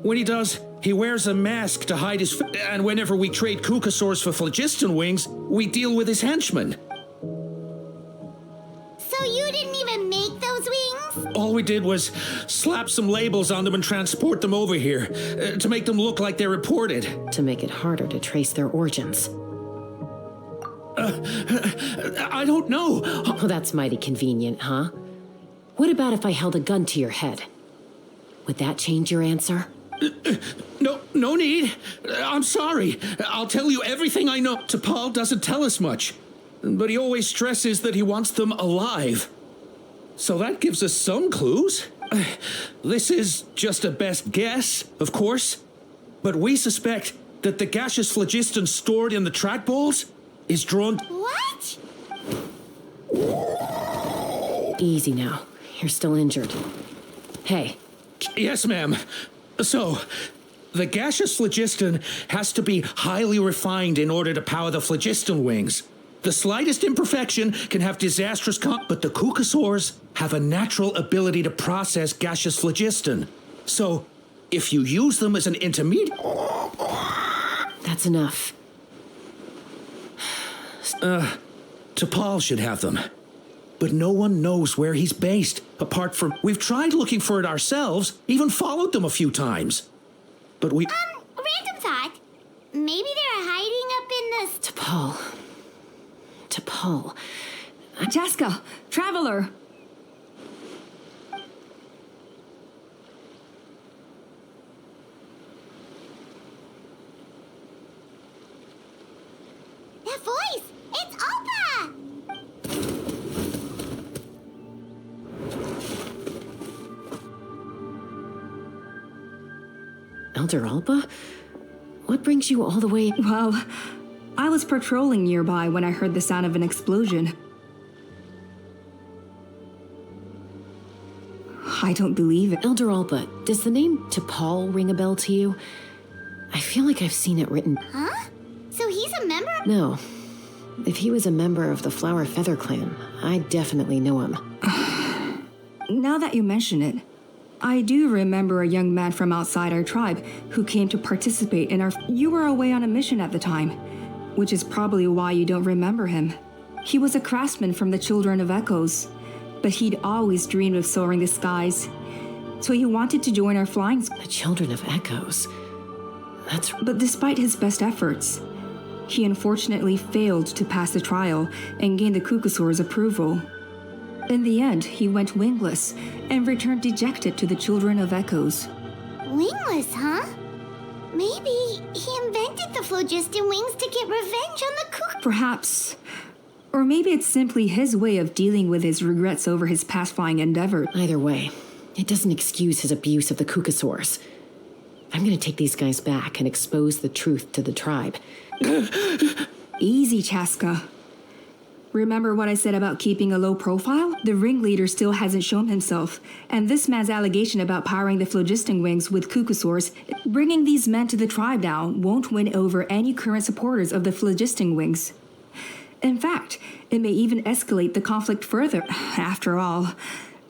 When he does, he wears a mask to hide his and whenever we trade Kukasaurs for phlogiston wings, we deal with his henchmen. So you didn't even make those wings? All we did was slap some labels on them and transport them over here, to make them look like they're imported. To make it harder to trace their origins. I don't know. Oh, that's mighty convenient, huh? What about if I held a gun to your head? Would that change your answer? No need. I'm sorry. I'll tell you everything I know. T'Pol doesn't tell us much, but he always stresses that he wants them alive. So that gives us some clues. This is just a best guess, of course, but we suspect that the gaseous phlogiston stored in the track balls is drawn... What? Easy now. You're still injured. Hey. Yes, ma'am. So, the gaseous phlogiston has to be highly refined in order to power the phlogiston wings. The slightest imperfection can have disastrous but the Kukasaurs have a natural ability to process gaseous phlogiston. So, if you use them as an intermediate... That's enough. T'Pol should have them. But no one knows where he's based, apart from... We've tried looking for it ourselves, even followed them a few times. But we... Random thought. Maybe they're hiding up in this... T'Pol. Chaska, Traveler! That voice! It's Alpa! Elder Alpa? What brings you all the way... Well, I was patrolling nearby when I heard the sound of an explosion. I don't believe it. Elder Alpa, does the name T'Pol ring a bell to you? I feel like I've seen it written... Huh? So he's a member? No. If he was a member of the Flower Feather Clan, I definitely know him. Now that you mention it, I do remember a young man from outside our tribe who came to participate in our... You were away on a mission at the time, which is probably why you don't remember him. He was a craftsman from the Children of Echoes, but he'd always dreamed of soaring the skies, so he wanted to join our flying... The Children of Echoes? That's... But despite his best efforts, he unfortunately failed to pass the trial and gain the Kukasaur's approval. In the end, he went wingless and returned dejected to the Children of Echoes. Wingless, huh? Maybe he invented the phlogiston wings to get revenge on the Kuk... Perhaps. Or maybe it's simply his way of dealing with his regrets over his past flying endeavor. Either way, it doesn't excuse his abuse of the Kukasaurs. I'm gonna take these guys back and expose the truth to the tribe. Easy, Chaska. Remember what I said about keeping a low profile? The ringleader still hasn't shown himself, and this man's allegation about powering the phlogiston wings with Kukasaurs, bringing these men to the tribe now, won't win over any current supporters of the phlogiston wings. In fact, it may even escalate the conflict further. After all,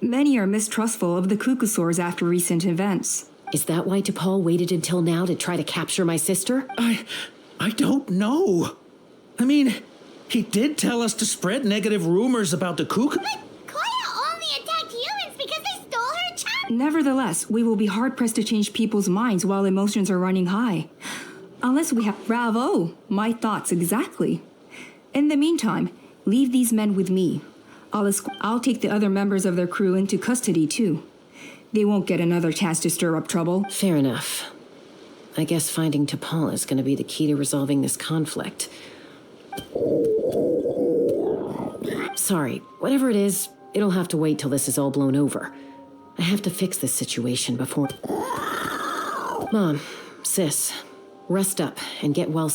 many are mistrustful of the Kukasaurs after recent events. Is that why T'Pol waited until now to try to capture my sister? I don't know. I mean... He did tell us to spread negative rumors about the Kuk... But Koya only attacked humans because they stole her child! Nevertheless, we will be hard-pressed to change people's minds while emotions are running high. Unless we have... Bravo! My thoughts exactly. In the meantime, leave these men with me. I'll take the other members of their crew into custody, too. They won't get another chance to stir up trouble. Fair enough. I guess finding T'Pol is going to be the key to resolving this conflict. Sorry, whatever it is, it'll have to wait till this is all blown over. I have to fix this situation before... Mom, sis, rest up and get well...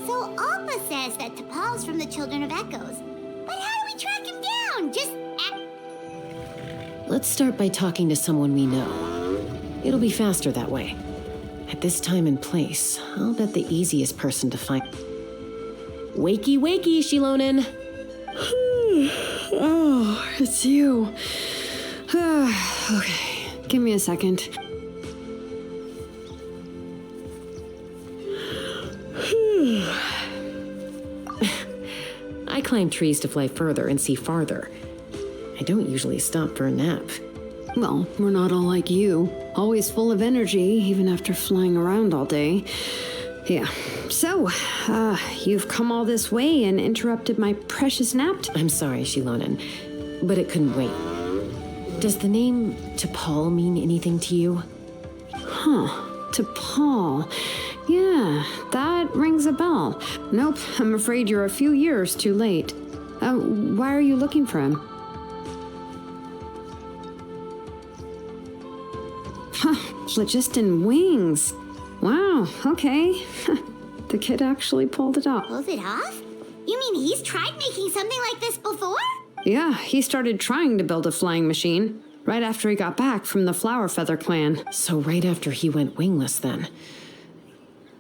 So Alpa says that T'Pol's from the Children of Echoes. But how do we track him down? Let's start by talking to someone we know. It'll be faster that way. At this time and place, I'll bet the easiest person to find... Wakey, wakey, Shilonen! Oh, it's you. Okay, give me a second. I climb trees to fly further and see farther. I don't usually stop for a nap. Well, we're not all like you. Always full of energy, even after flying around all day. Yeah. So, you've come all this way and interrupted my precious nap. I'm sorry, Shilonen, but it couldn't wait. Does the name T'Pol mean anything to you? Huh. T'Pol. Yeah, that rings a bell. Nope, I'm afraid you're a few years too late. Why are you looking for him? Phlogiston wings. Wow, okay. The kid actually pulled it off. Pulled it off? You mean he's tried making something like this before? Yeah, he started trying to build a flying machine right after he got back from the Flower Feather clan. So right after he went wingless then.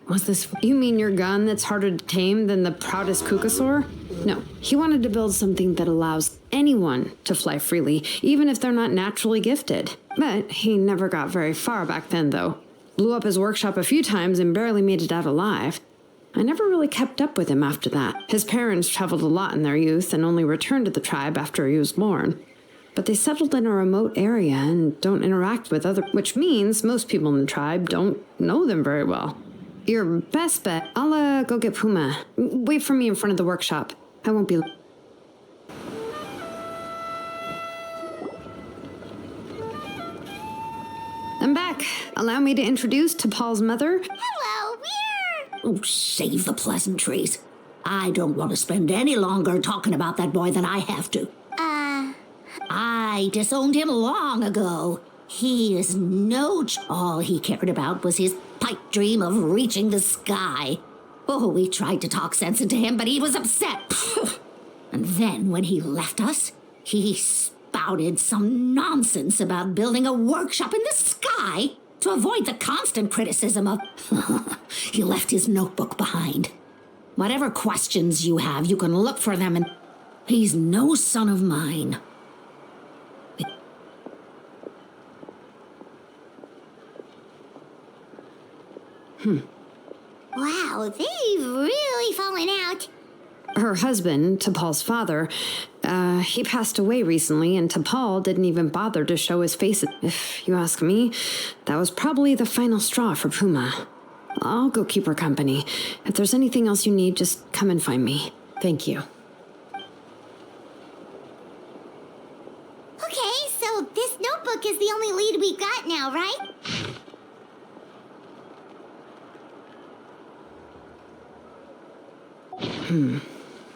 Was this... You mean your gun that's harder to tame than the proudest Kukasaur? No, he wanted to build something that allows anyone to fly freely, even if they're not naturally gifted. But he never got very far back then, though. Blew up his workshop a few times and barely made it out alive. I never really kept up with him after that. His parents traveled a lot in their youth and only returned to the tribe after he was born. But they settled in a remote area and don't interact with other, which means most people in the tribe don't know them very well. Your best bet, I'll go get Puma. Wait for me in front of the workshop. I won't be... I'm back. Allow me to introduce T'Pol's mother. Hello, we're... Oh, save the pleasantries. I don't want to spend any longer talking about that boy than I have to. I disowned him long ago. He is all he cared about was his pipe dream of reaching the sky. Oh, we tried to talk sense into him, but he was upset. And then when he left us, he spouted some nonsense about building a workshop in the sky to avoid the constant criticism of... He left his notebook behind. Whatever questions you have, you can look for them, and he's no son of mine. Wow, they've really fallen out. Her husband, T'Pol's father, he passed away recently, and T'Pol didn't even bother to show his face. If you ask me, that was probably the final straw for Puma. I'll go keep her company. If there's anything else you need, just come and find me. Thank you. Okay, so this notebook is the only lead we got now, right?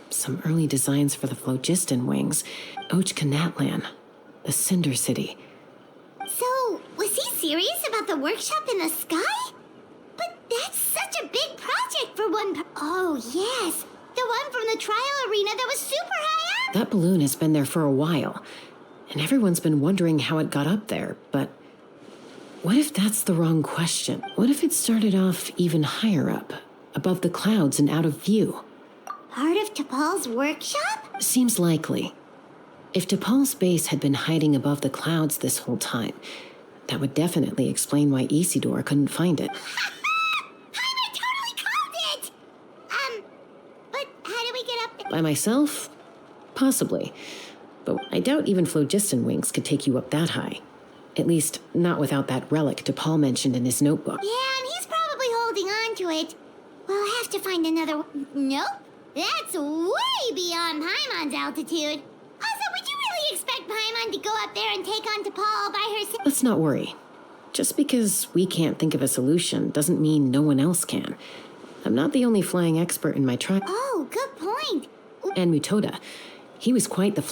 Some early designs for the phlogiston wings. Ochkanatlan, the Cinder City. So, was he serious about the workshop in the sky? But that's such a big project for one Oh, yes. The one from the trial arena that was super high up? That balloon has been there for a while, and everyone's been wondering how it got up there, but what if that's the wrong question? What if it started off even higher up, above the clouds and out of view? Part of T'Pol's workshop? Seems likely. If T'Pol's base had been hiding above the clouds this whole time, that would definitely explain why Isidore couldn't find it. Jaime totally called it! But how do we get up there? By myself? Possibly. But I doubt even phlogiston wings could take you up that high. At least, not without that relic T'Pol mentioned in his notebook. Yeah, and he's probably holding on to it. We'll have to find another... Nope. That's way beyond Paimon's altitude. Also, would you really expect Paimon to go up there and take on T'Pol all by herself. Let's not worry. Just because we can't think of a solution doesn't mean no one else can. I'm not the only flying expert in my tribe. Oh, good point. And Mutoda. He was quite the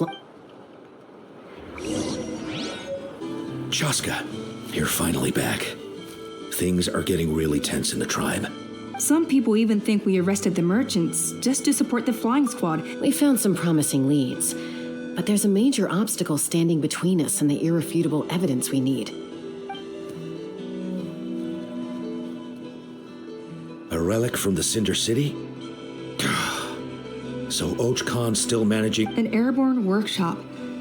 Chaska, you're finally back. Things are getting really tense in the tribe. Some people even think we arrested the merchants just to support the flying squad. We found some promising leads, but there's a major obstacle standing between us and the irrefutable evidence we need. A relic from the Cinder City? So Och Khan's still managing... An airborne workshop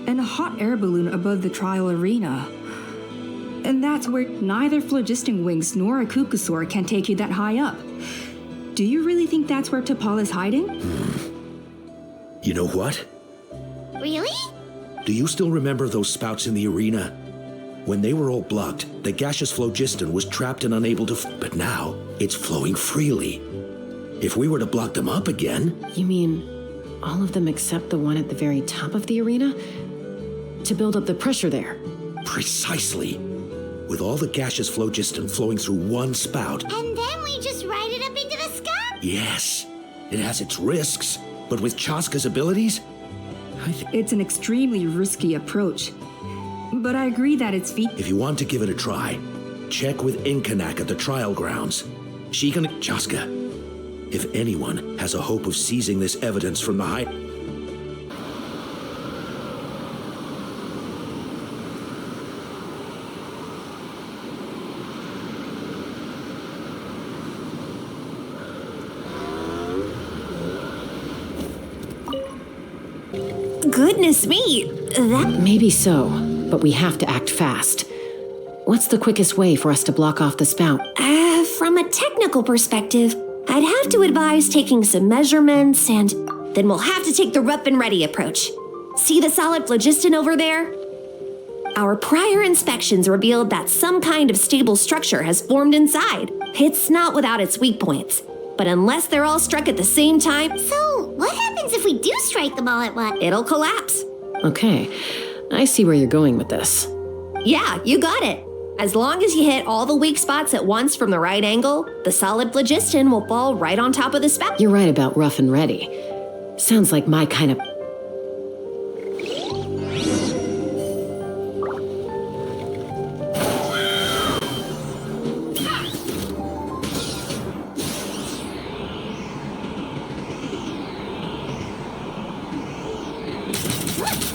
and a hot air balloon above the trial arena. And that's where neither phlogiston wings nor a Kukusaur can take you that high up. Do you really think that's where T'Pol is hiding? You know what? Really? Do you still remember those spouts in the arena? When they were all blocked, the gaseous phlogiston was trapped and unable to... But now, it's flowing freely. If we were to block them up again... You mean all of them except the one at the very top of the arena? To build up the pressure there? Precisely. With all the gaseous phlogiston flowing through one spout... And then we just ride it up into the sky? Yes. It has its risks, but with Chaska's abilities... It's an extremely risky approach. But I agree that it's If you want to give it a try, check with Inkanak at the trial grounds. She can... Chaska, if anyone has a hope of seizing this evidence from the high... Goodness me, that... Maybe so, but we have to act fast. What's the quickest way for us to block off the spout? From a technical perspective, I'd have to advise taking some measurements, and then we'll have to take the rough and ready approach. See the solid phlogiston over there? Our prior inspections revealed that some kind of stable structure has formed inside. It's not without its weak points, but unless they're all struck at the same time... So, what happens if we do strike them all at once? It'll collapse. Okay, I see where you're going with this. Yeah, you got it. As long as you hit all the weak spots at once from the right angle, the solid phlogiston will fall right on top of the spout. You're right about rough and ready. Sounds like my kind of...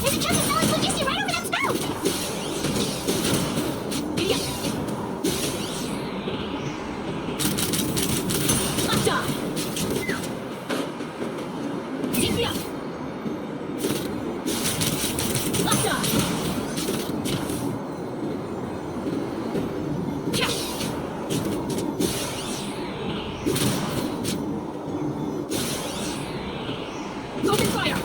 There's a chunk of solid phlogiston right over that spout! Open fire!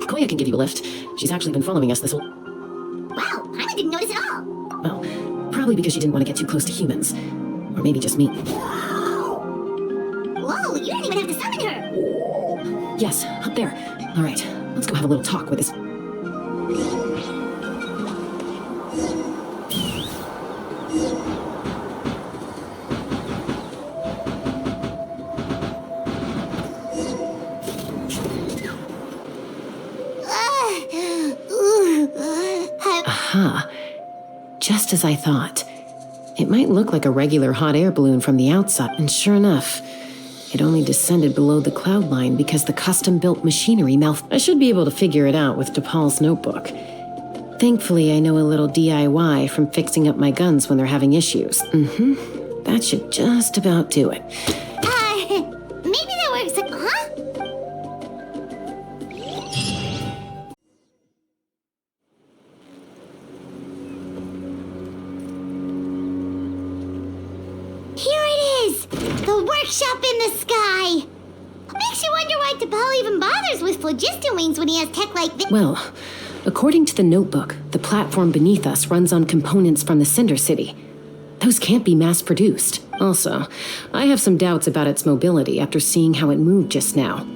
Koya can give you a lift. She's actually been following us this whole... Wow, I didn't notice at all. Well, probably because she didn't want to get too close to humans. Or maybe just me. Whoa, you didn't even have to summon her. Yes, up there. All right, let's go have a little talk with this... Aha. Just as I thought. It might look like a regular hot air balloon from the outside, and sure enough, it only descended below the cloud line because the custom-built machinery I should be able to figure it out with T'Pol's notebook. Thankfully, I know a little DIY from fixing up my guns when they're having issues. That should just about do it. Maybe that works. Huh? Here it is! The workshop in the sky! Makes you wonder why T'Pol even bothers with phlogiston wings when he has tech like this. Well, according to the notebook, the platform beneath us runs on components from the Cinder City. Those can't be mass-produced. Also, I have some doubts about its mobility after seeing how it moved just now.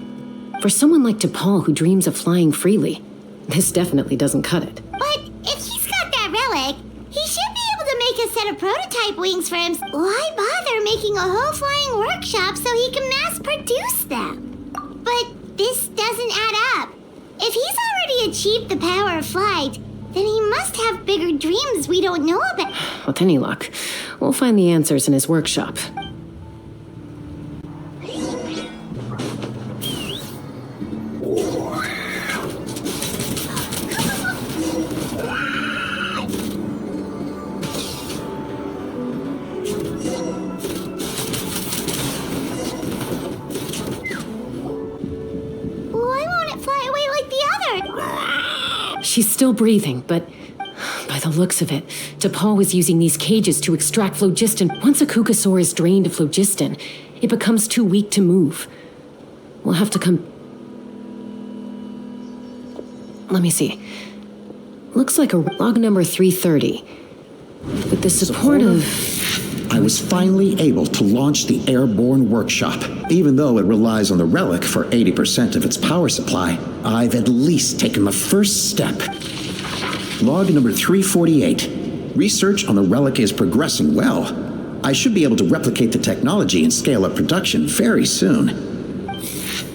For someone like T'Pol who dreams of flying freely, this definitely doesn't cut it. But if he's got that relic, he should be able to make a set of prototype wings for him. Why bother making a whole flying workshop so he can mass-produce them? But this doesn't add up. If he's already achieved the power of flight, then he must have bigger dreams we don't know about. With any luck, we'll find the answers in his workshop. Why won't it fly away like the other? She's still breathing, but by the looks of it, T'Pol was using these cages to extract phlogiston. Once a Kukasaur is drained of phlogiston, it becomes too weak to move. We'll have to come... Let me see. Looks like a log number 330. With the support of... I was finally able to launch the airborne workshop. Even though it relies on the relic for 80% of its power supply, I've at least taken the first step. Log number 348. Research on the relic is progressing well. I should be able to replicate the technology and scale up production very soon.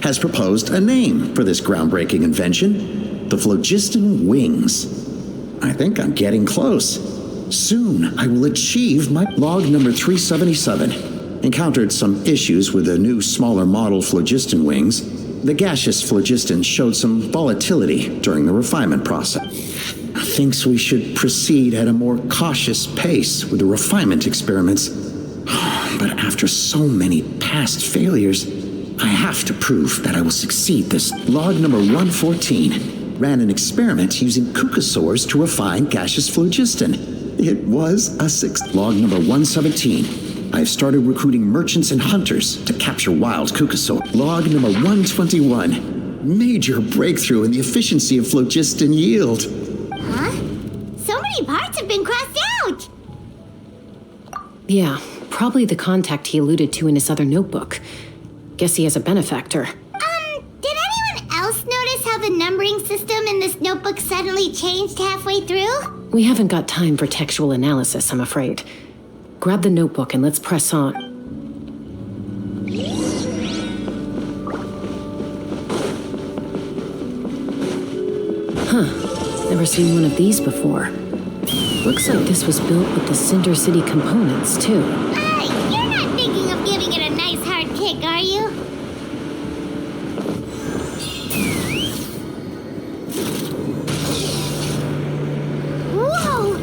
Has proposed a name for this groundbreaking invention: the phlogiston wings. I think I'm getting close. Soon, I will achieve my... Log number 377. Encountered some issues with the new, smaller model phlogiston wings. The gaseous phlogiston showed some volatility during the refinement process. Thinks we should proceed at a more cautious pace with the refinement experiments. But after so many past failures, I have to prove that I will succeed this. Log number 114. Ran an experiment using Kukasaurs to refine gaseous phlogiston. It was a success. Log number 117. I have started recruiting merchants and hunters to capture wild Kukasaur. Log number 121. Major breakthrough in the efficiency of phlogiston yield. Huh? So many parts have been crossed out! Yeah, probably the contact he alluded to in his other notebook. Guess he has a benefactor. Did anyone else notice how the numbering system in this notebook suddenly changed halfway through? We haven't got time for textual analysis, I'm afraid. Grab the notebook and let's press on. Huh. Never seen one of these before. Looks like this was built with the Cinder City components, too. You're not thinking of giving it a nice hard kick, are you? Whoa!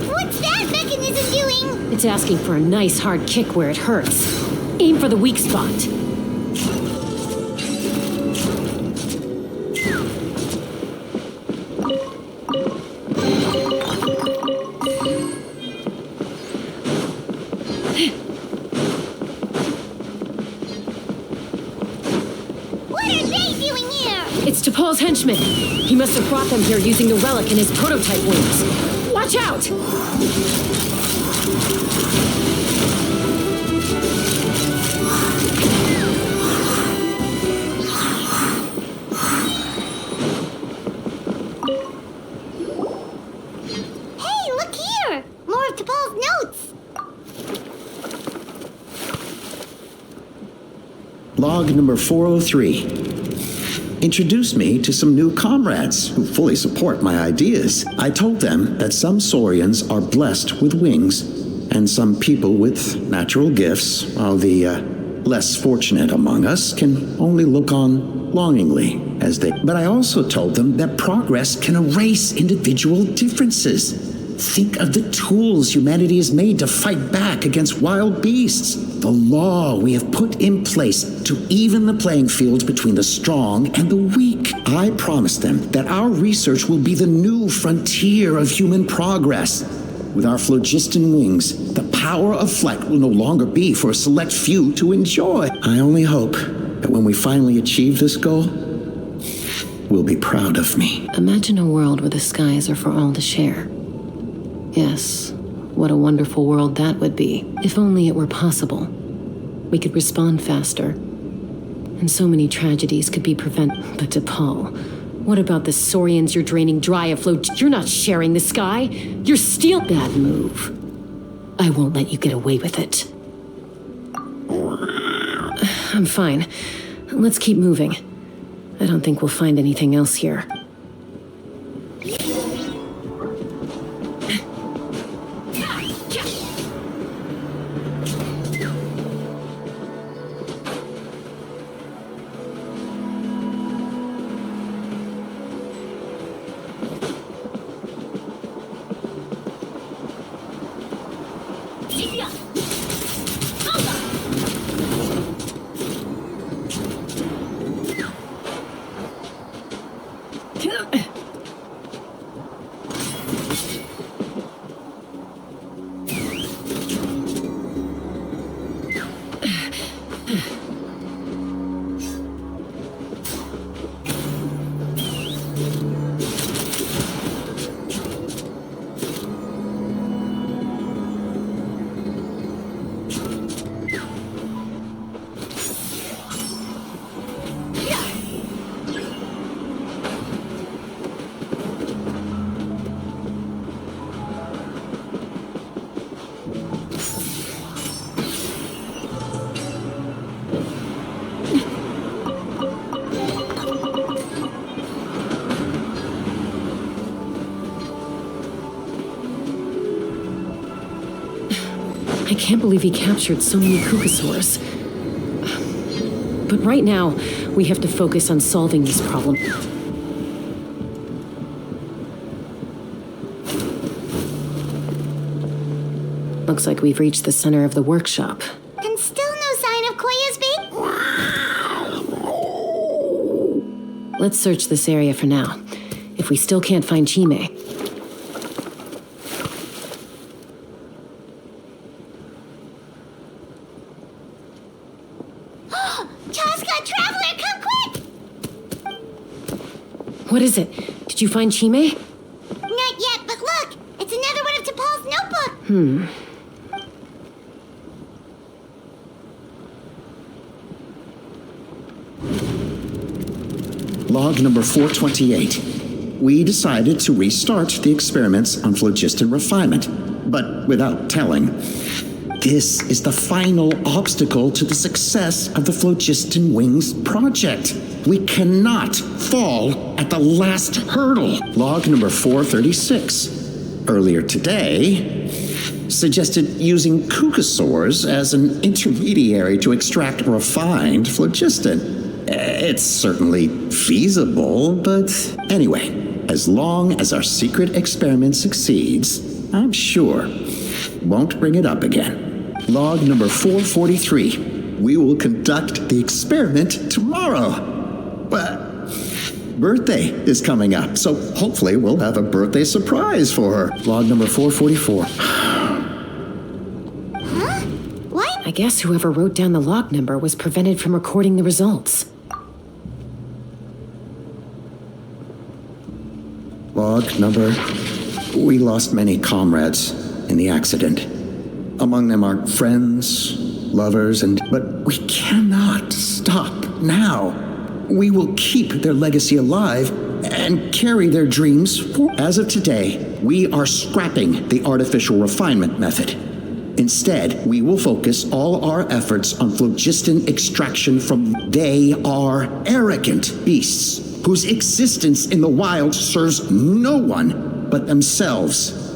What's that mechanism doing? It's asking for a nice hard kick where it hurts. Aim for the weak spot. It's T'Pol's henchmen. He must have brought them here using the relic in his prototype wings. Watch out! Hey, look here! More of T'Pol's notes! Log number 403. Introduced me to some new comrades who fully support my ideas. I told them that some Saurians are blessed with wings, and some people with natural gifts, while the less fortunate among us can only look on longingly as they... But I also told them that progress can erase individual differences. Think of the tools humanity has made to fight back against wild beasts. The law we have put in place to even the playing field between the strong and the weak. I promise them that our research will be the new frontier of human progress. With our phlogiston wings, the power of flight will no longer be for a select few to enjoy. I only hope that when we finally achieve this goal, will be proud of me. Imagine a world where the skies are for all to share. Yes, what a wonderful world that would be. If only it were possible. We could respond faster. And so many tragedies could be prevented. But DePaul, what about the Saurians you're draining dry of You're not sharing the sky. You're stealing. Bad move. I won't let you get away with it. I'm fine. Let's keep moving. I don't think we'll find anything else here. I can't believe he captured so many Kukasaurs. But right now, we have to focus on solving this problem. Looks like we've reached the center of the workshop. And still no sign of Koya's baby? Let's search this area for now. If we still can't find Chime, what is it? Did you find Chime? Not yet, but look! It's another one of T'Pol's notebooks! Log number 428. We decided to restart the experiments on phlogiston refinement, but without telling. This is the final obstacle to the success of the Phlogiston Wings project. We cannot fall at the last hurdle. Log number 436. Earlier today, suggested using Kukasaurs as an intermediary to extract refined phlogiston. It's certainly feasible, but anyway, as long as our secret experiment succeeds, I'm sure won't bring it up again. Log number 443. We will conduct the experiment tomorrow. But birthday is coming up, so hopefully we'll have a birthday surprise for her. Log number 444. Huh? What? I guess whoever wrote down the log number was prevented from recording the results. Log number... We lost many comrades in the accident. Among them are friends, lovers, but we cannot stop now. We will keep their legacy alive and carry their dreams forward. As of today, we are scrapping the artificial refinement method. Instead, we will focus all our efforts on phlogiston extraction from... They are arrogant beasts whose existence in the wild serves no one but themselves.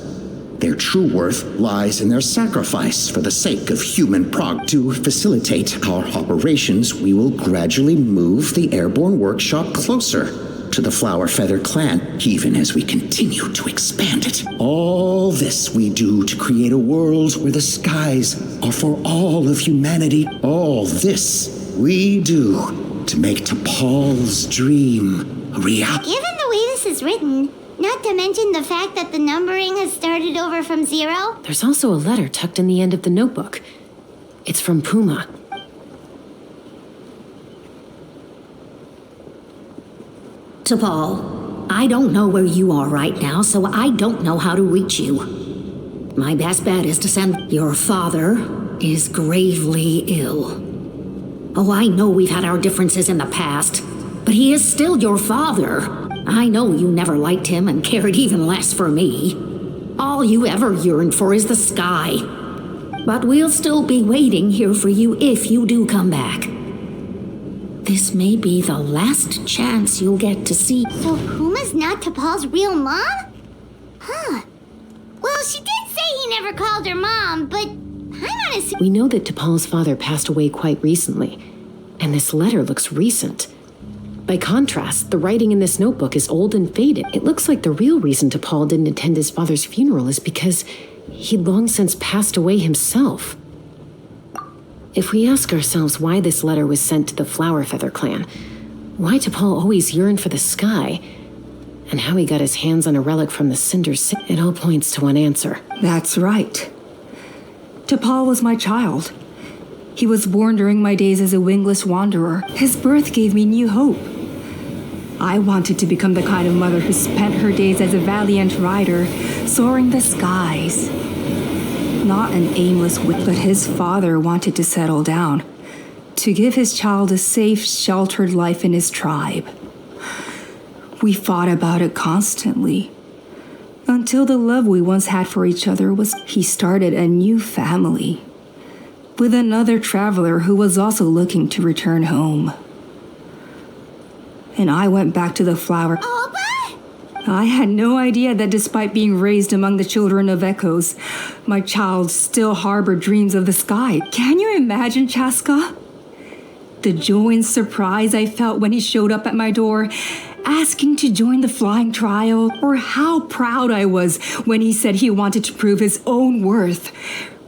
Their true worth lies in their sacrifice for the sake of human progress. To facilitate our operations, we will gradually move the airborne workshop closer to the Flower Feather clan, even as we continue to expand it. All this we do to create a world where the skies are for all of humanity. All this we do to make T'Pol's dream a reality. Given the way this is written, not to mention the fact that the numbering has started over from 0. There's also a letter tucked in the end of the notebook. It's from Puma. T'Pol, I don't know where you are right now, so I don't know how to reach you. My best bet is to send... Your father is gravely ill. Oh, I know we've had our differences in the past, but he is still your father. I know you never liked him and cared even less for me. All you ever yearned for is the sky. But we'll still be waiting here for you if you do come back. This may be the last chance you'll get to see. So Puma's not T'Pol's real mom? Huh. Well, she did say he never called her mom, but I'm not assuming... We know that T'Pol's father passed away quite recently, and this letter looks recent. By contrast, the writing in this notebook is old and faded. It looks like the real reason T'Pol didn't attend his father's funeral is because he'd long since passed away himself. If we ask ourselves why this letter was sent to the Flower Feather clan, why T'Pol always yearned for the sky, and how he got his hands on a relic from the Cinder City, it all points to one answer. That's right. T'Pol was my child. He was born during my days as a wingless wanderer. His birth gave me new hope. I wanted to become the kind of mother who spent her days as a valiant rider, soaring the skies. Not an aimless wit, but his father wanted to settle down, to give his child a safe, sheltered life in his tribe. We fought about it constantly, until the love we once had for each other was... He started a new family, with another traveler who was also looking to return home. And I went back to the flower... I had no idea that despite being raised among the children of echoes, my child still harbored dreams of the sky. Can you imagine, Chaska? The joy and surprise I felt when he showed up at my door, asking to join the flying trial, or how proud I was when he said he wanted to prove his own worth,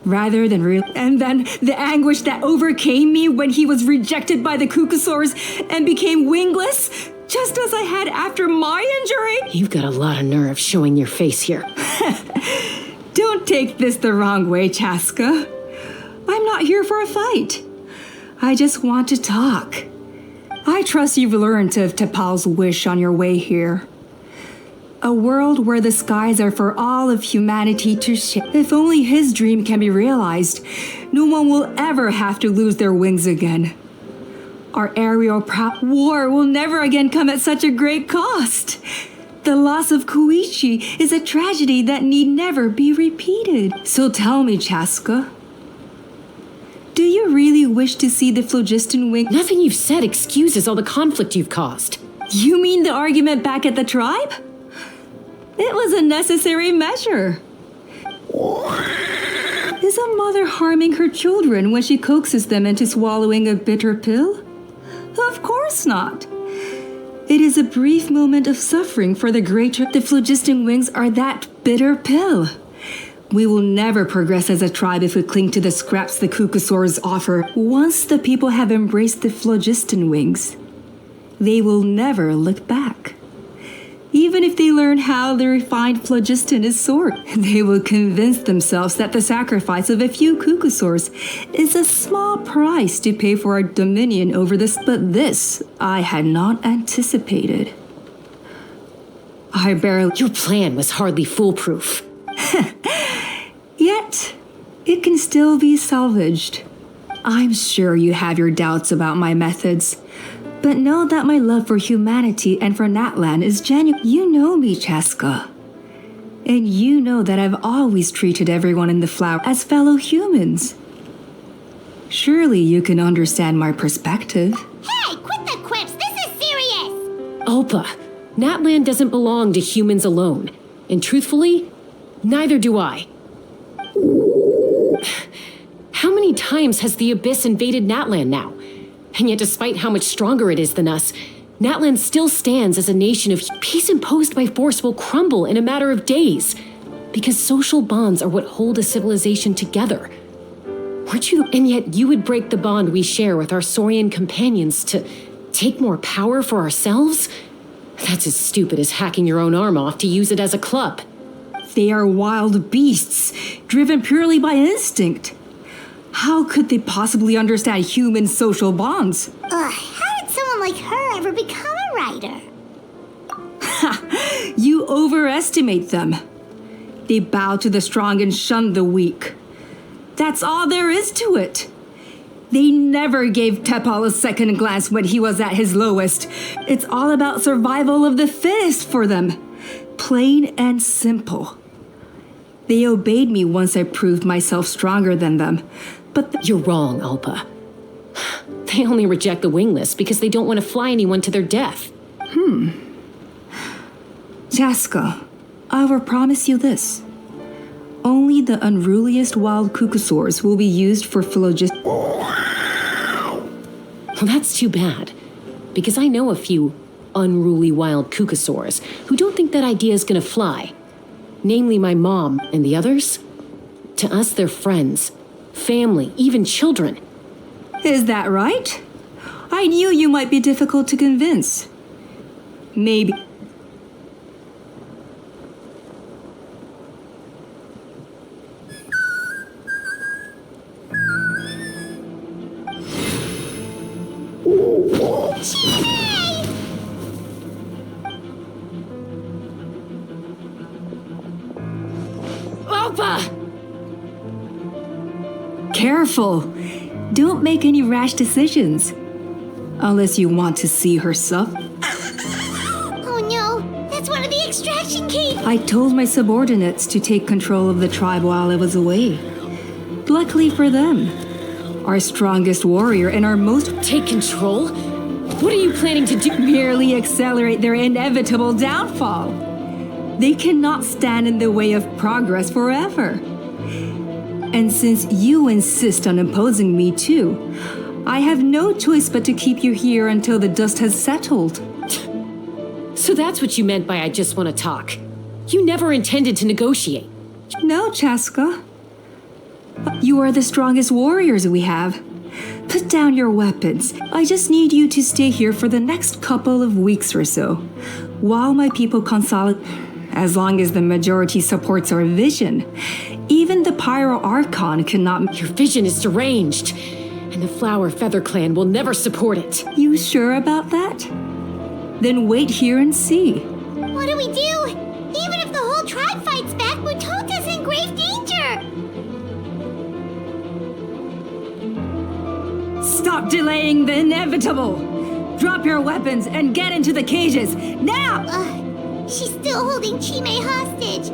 rather than real. And then the anguish that overcame me when he was rejected by the Kukasaurs and became wingless, just as I had after my injury. You've got a lot of nerve showing your face here. Don't take this the wrong way, Chaska. I'm not here for a fight. I just want to talk. I trust you've learned of T'Pol's wish on your way here. A world where the skies are for all of humanity to share. If only his dream can be realized, no one will ever have to lose their wings again. Our aerial war will never again come at such a great cost. The loss of Koichi is a tragedy that need never be repeated. So tell me, Chaska, do you really wish to see the phlogiston wing? Nothing you've said excuses all the conflict you've caused. You mean the argument back at the tribe? It was a necessary measure. Is a mother harming her children when she coaxes them into swallowing a bitter pill? Of course not. It is a brief moment of suffering for the greater. The phlogiston wings are that bitter pill. We will never progress as a tribe if we cling to the scraps the Kukasaurs offer. Once the people have embraced the phlogiston wings, they will never look back. Even if they learn how the refined phlogiston is sourced, they will convince themselves that the sacrifice of a few Kukasaurs is a small price to pay for our dominion over this. But this I had not anticipated. Your plan was hardly foolproof. Yet, it can still be salvaged. I'm sure you have your doubts about my methods, but know that my love for humanity and for Natlan is genuine. You know me, Chaska. And you know that I've always treated everyone in the flower as fellow humans. Surely you can understand my perspective. Hey, quit the quips! This is serious! Ulpa, Natlan doesn't belong to humans alone. And truthfully, neither do I. How many times has the Abyss invaded Natlan now? And yet despite how much stronger it is than us, Natlan still stands as a nation of peace imposed by force will crumble in a matter of days. Because social bonds are what hold a civilization together. Weren't you? And yet you would break the bond we share with our Saurian companions to take more power for ourselves? That's as stupid as hacking your own arm off to use it as a club. They are wild beasts, driven purely by instinct. How could they possibly understand human social bonds? How did someone like her ever become a writer? You overestimate them. They bow to the strong and shun the weak. That's all there is to it. They never gave Tepal a second glance when he was at his lowest. It's all about survival of the fittest for them. Plain and simple. They obeyed me once I proved myself stronger than them. But you're wrong, Alpa. They only reject the wingless because they don't want to fly anyone to their death. Chaska, I will promise you this. Only the unruliest wild cucosaurs will be used for phylogist. Well, that's too bad. Because I know a few unruly wild cucosaurs who don't think that idea is gonna fly. Namely my mom and the others. To us, they're friends, family, even children. Is that right? I knew you might be difficult to convince. Maybe. Alpa! Careful. Don't make any rash decisions. Unless you want to see her suffer. Oh no, that's one of the extraction keys! I told my subordinates to take control of the tribe while I was away. Luckily for them, our strongest warrior and our most... Take control? What are you planning to do? Merely accelerate their inevitable downfall. They cannot stand in the way of progress forever. And since you insist on imposing me too, I have no choice but to keep you here until the dust has settled. So that's what you meant by I just want to talk. You never intended to negotiate. No, Chaska. You are the strongest warriors we have. Put down your weapons. I just need you to stay here for the next couple of weeks or so, while my people consolidate. As long as the majority supports our vision, even the Pyro Archon cannot. Your vision is deranged, and the Flower Feather Clan will never support it. You sure about that? Then wait here and see. What do we do? Even if the whole tribe fights back, Mutota's in grave danger! Stop delaying the inevitable! Drop your weapons and get into the cages, now! She's still holding Chime hostage.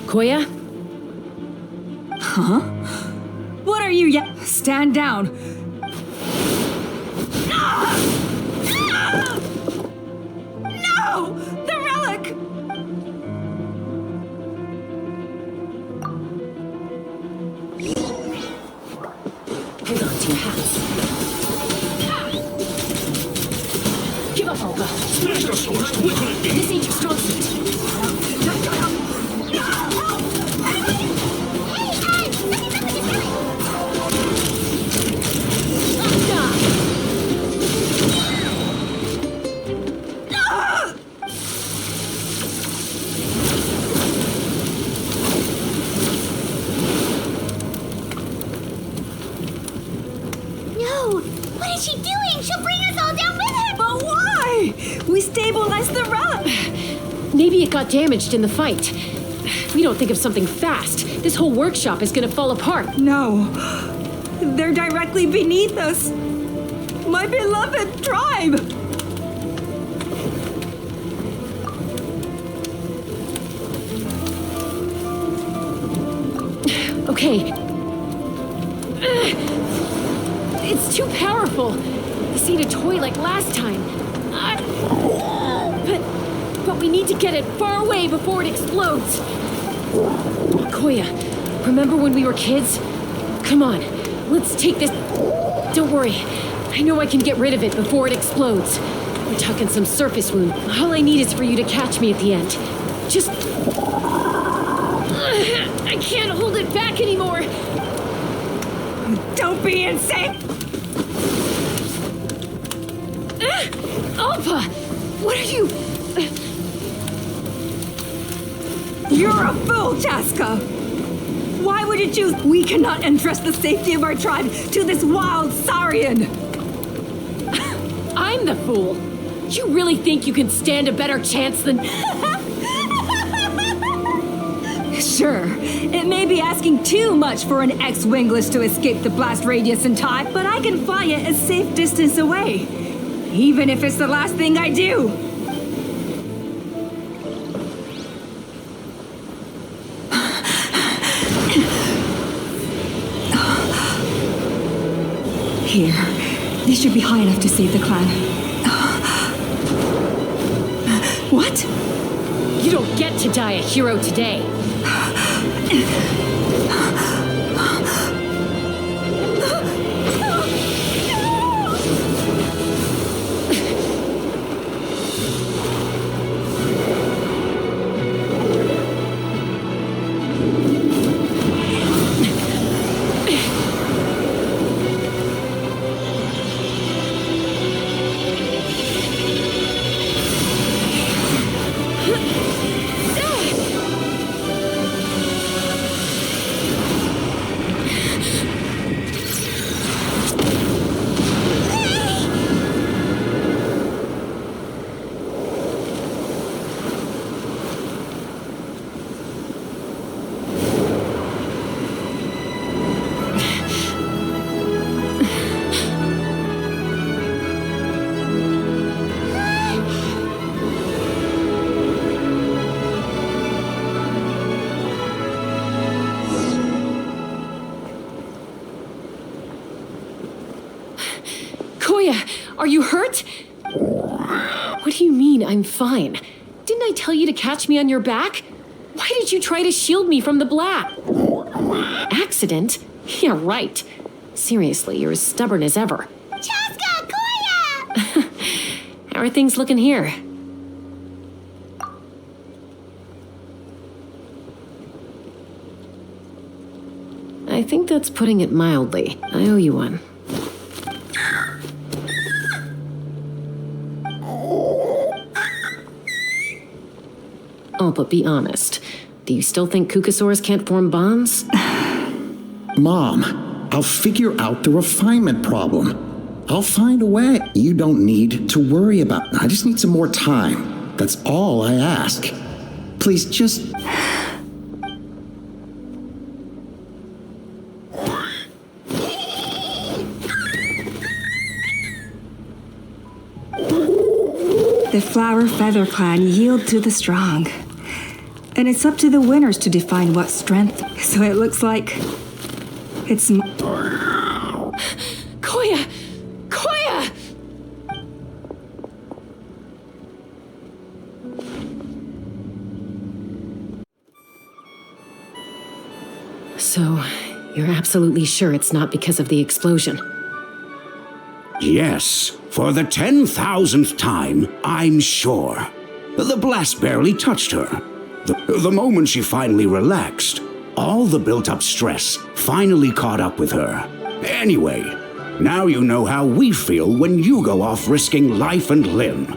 Koya? Huh? What are you yet? Stand down. No! The relic! Hold on to your hats. Give up, Olga. Smash the sword! What could it be? This ain't your strong suit. We stabilized the relic! Maybe it got damaged in the fight. If we don't think of something fast, this whole workshop is gonna fall apart. No. They're directly beneath us. My beloved tribe! Okay. It's too powerful. This ain't a toy like last time. But we need to get it far away before it explodes. Koya, remember when we were kids? Come on, let's take this. Don't worry, I know I can get rid of it before it explodes. We're talking some surface wound. All I need is for you to catch me at the end. Just... I can't hold it back anymore. Don't be insane! Alpha! What are you... You're a fool, Chaska! Why would you choose we cannot entrust the safety of our tribe to this wild Saurian? I'm the fool. You really think you can stand a better chance than... Sure, it may be asking too much for an ex-wingless to escape the blast radius in time, but I can fly it a safe distance away, even if it's the last thing I do. Here, this should be high enough to save the clan. What? You don't get to die a hero today. Are you hurt? What do you mean, I'm fine? Didn't I tell you to catch me on your back? Why did you try to shield me from the blast? Accident? Yeah, right. Seriously, you're as stubborn as ever. Chaska! Koya! How are things looking here? I think that's putting it mildly. I owe you one. Oh, but be honest. Do you still think Kukasaurs can't form bonds? Mom, I'll figure out the refinement problem. I'll find a way. You don't need to worry about it. I just need some more time. That's all I ask. Please just... The Flower Feather Clan yield to the strong. And it's up to the winners to define what strength. So it looks like... it's... Koya! Koya! So, you're absolutely sure it's not because of the explosion? Yes, for the 10,000th time, I'm sure. The blast barely touched her. The moment she finally relaxed, all the built-up stress finally caught up with her. Anyway, now you know how we feel when you go off risking life and limb.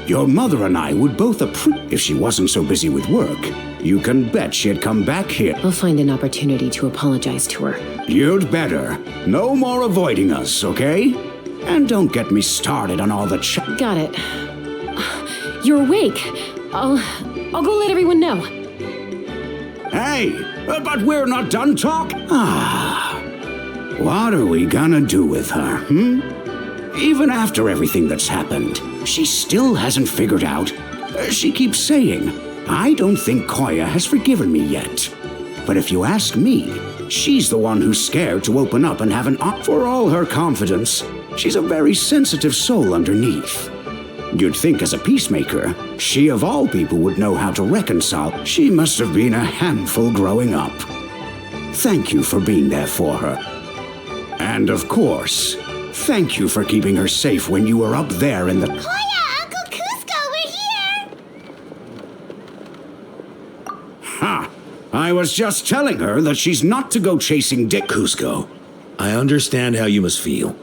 Your mother and I would both appreciate if she wasn't so busy with work. You can bet she'd come back here. I'll find an opportunity to apologize to her. You'd better. No more avoiding us, okay? And don't get me started on all the Got it. You're awake. I'll go let everyone know. Hey, but we're not done talking. What are we gonna do with her, Even after everything that's happened, she still hasn't figured out. She keeps saying, I don't think Koya has forgiven me yet. But if you ask me, she's the one who's scared to open up and have an op. For all her confidence, she's a very sensitive soul underneath. You'd think as a peacemaker, she of all people would know how to reconcile. She must have been a handful growing up. Thank you for being there for her. And of course, thank you for keeping her safe when you were up there in the... Koya, Uncle Cusco, we're here! Ha! I was just telling her that she's not to go chasing Dick. Cusco, I understand how you must feel.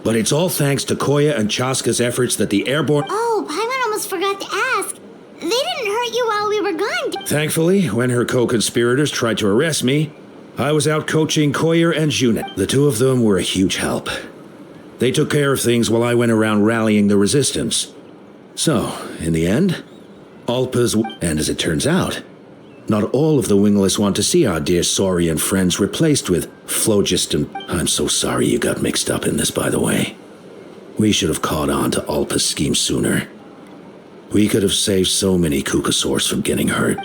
But it's all thanks to Koya and Chaska's efforts that the airborne... Oh, Paimon almost forgot to ask. They didn't hurt you while we were gone. Thankfully, when her co-conspirators tried to arrest me, I was out coaching Koya and Junet. The two of them were a huge help. They took care of things while I went around rallying the resistance. So, in the end, Alpa's... And as it turns out, not all of the Wingless want to see our dear Saurian friends replaced with phlogiston. I'm so sorry you got mixed up in this, by the way. We should have caught on to Alpa's scheme sooner. We could have saved so many Kukasaurs from getting hurt.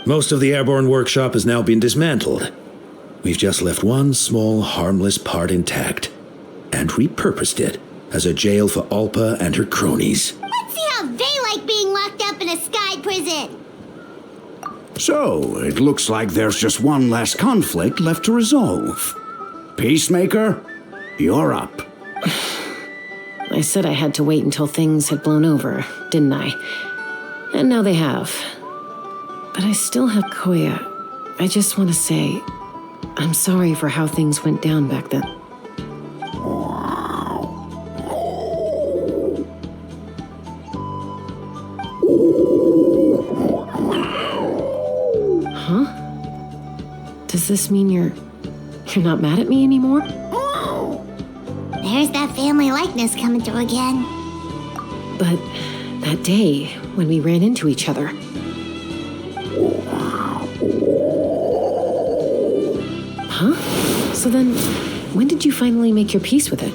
Most of the airborne workshop has now been dismantled. We've just left one small, harmless part intact, and repurposed it as a jail for Alpa and her cronies. Let's see how they like being locked up in a sky prison. So, it looks like there's just one last conflict left to resolve. Peacemaker, you're up. I said I had to wait until things had blown over, didn't I? And now they have. But I still have Koya. I just want to say, I'm sorry for how things went down back then. Huh? Does this mean you're not mad at me anymore? There's that family likeness coming through again. But that day, when we ran into each other... Huh? So then, when did you finally make your peace with it?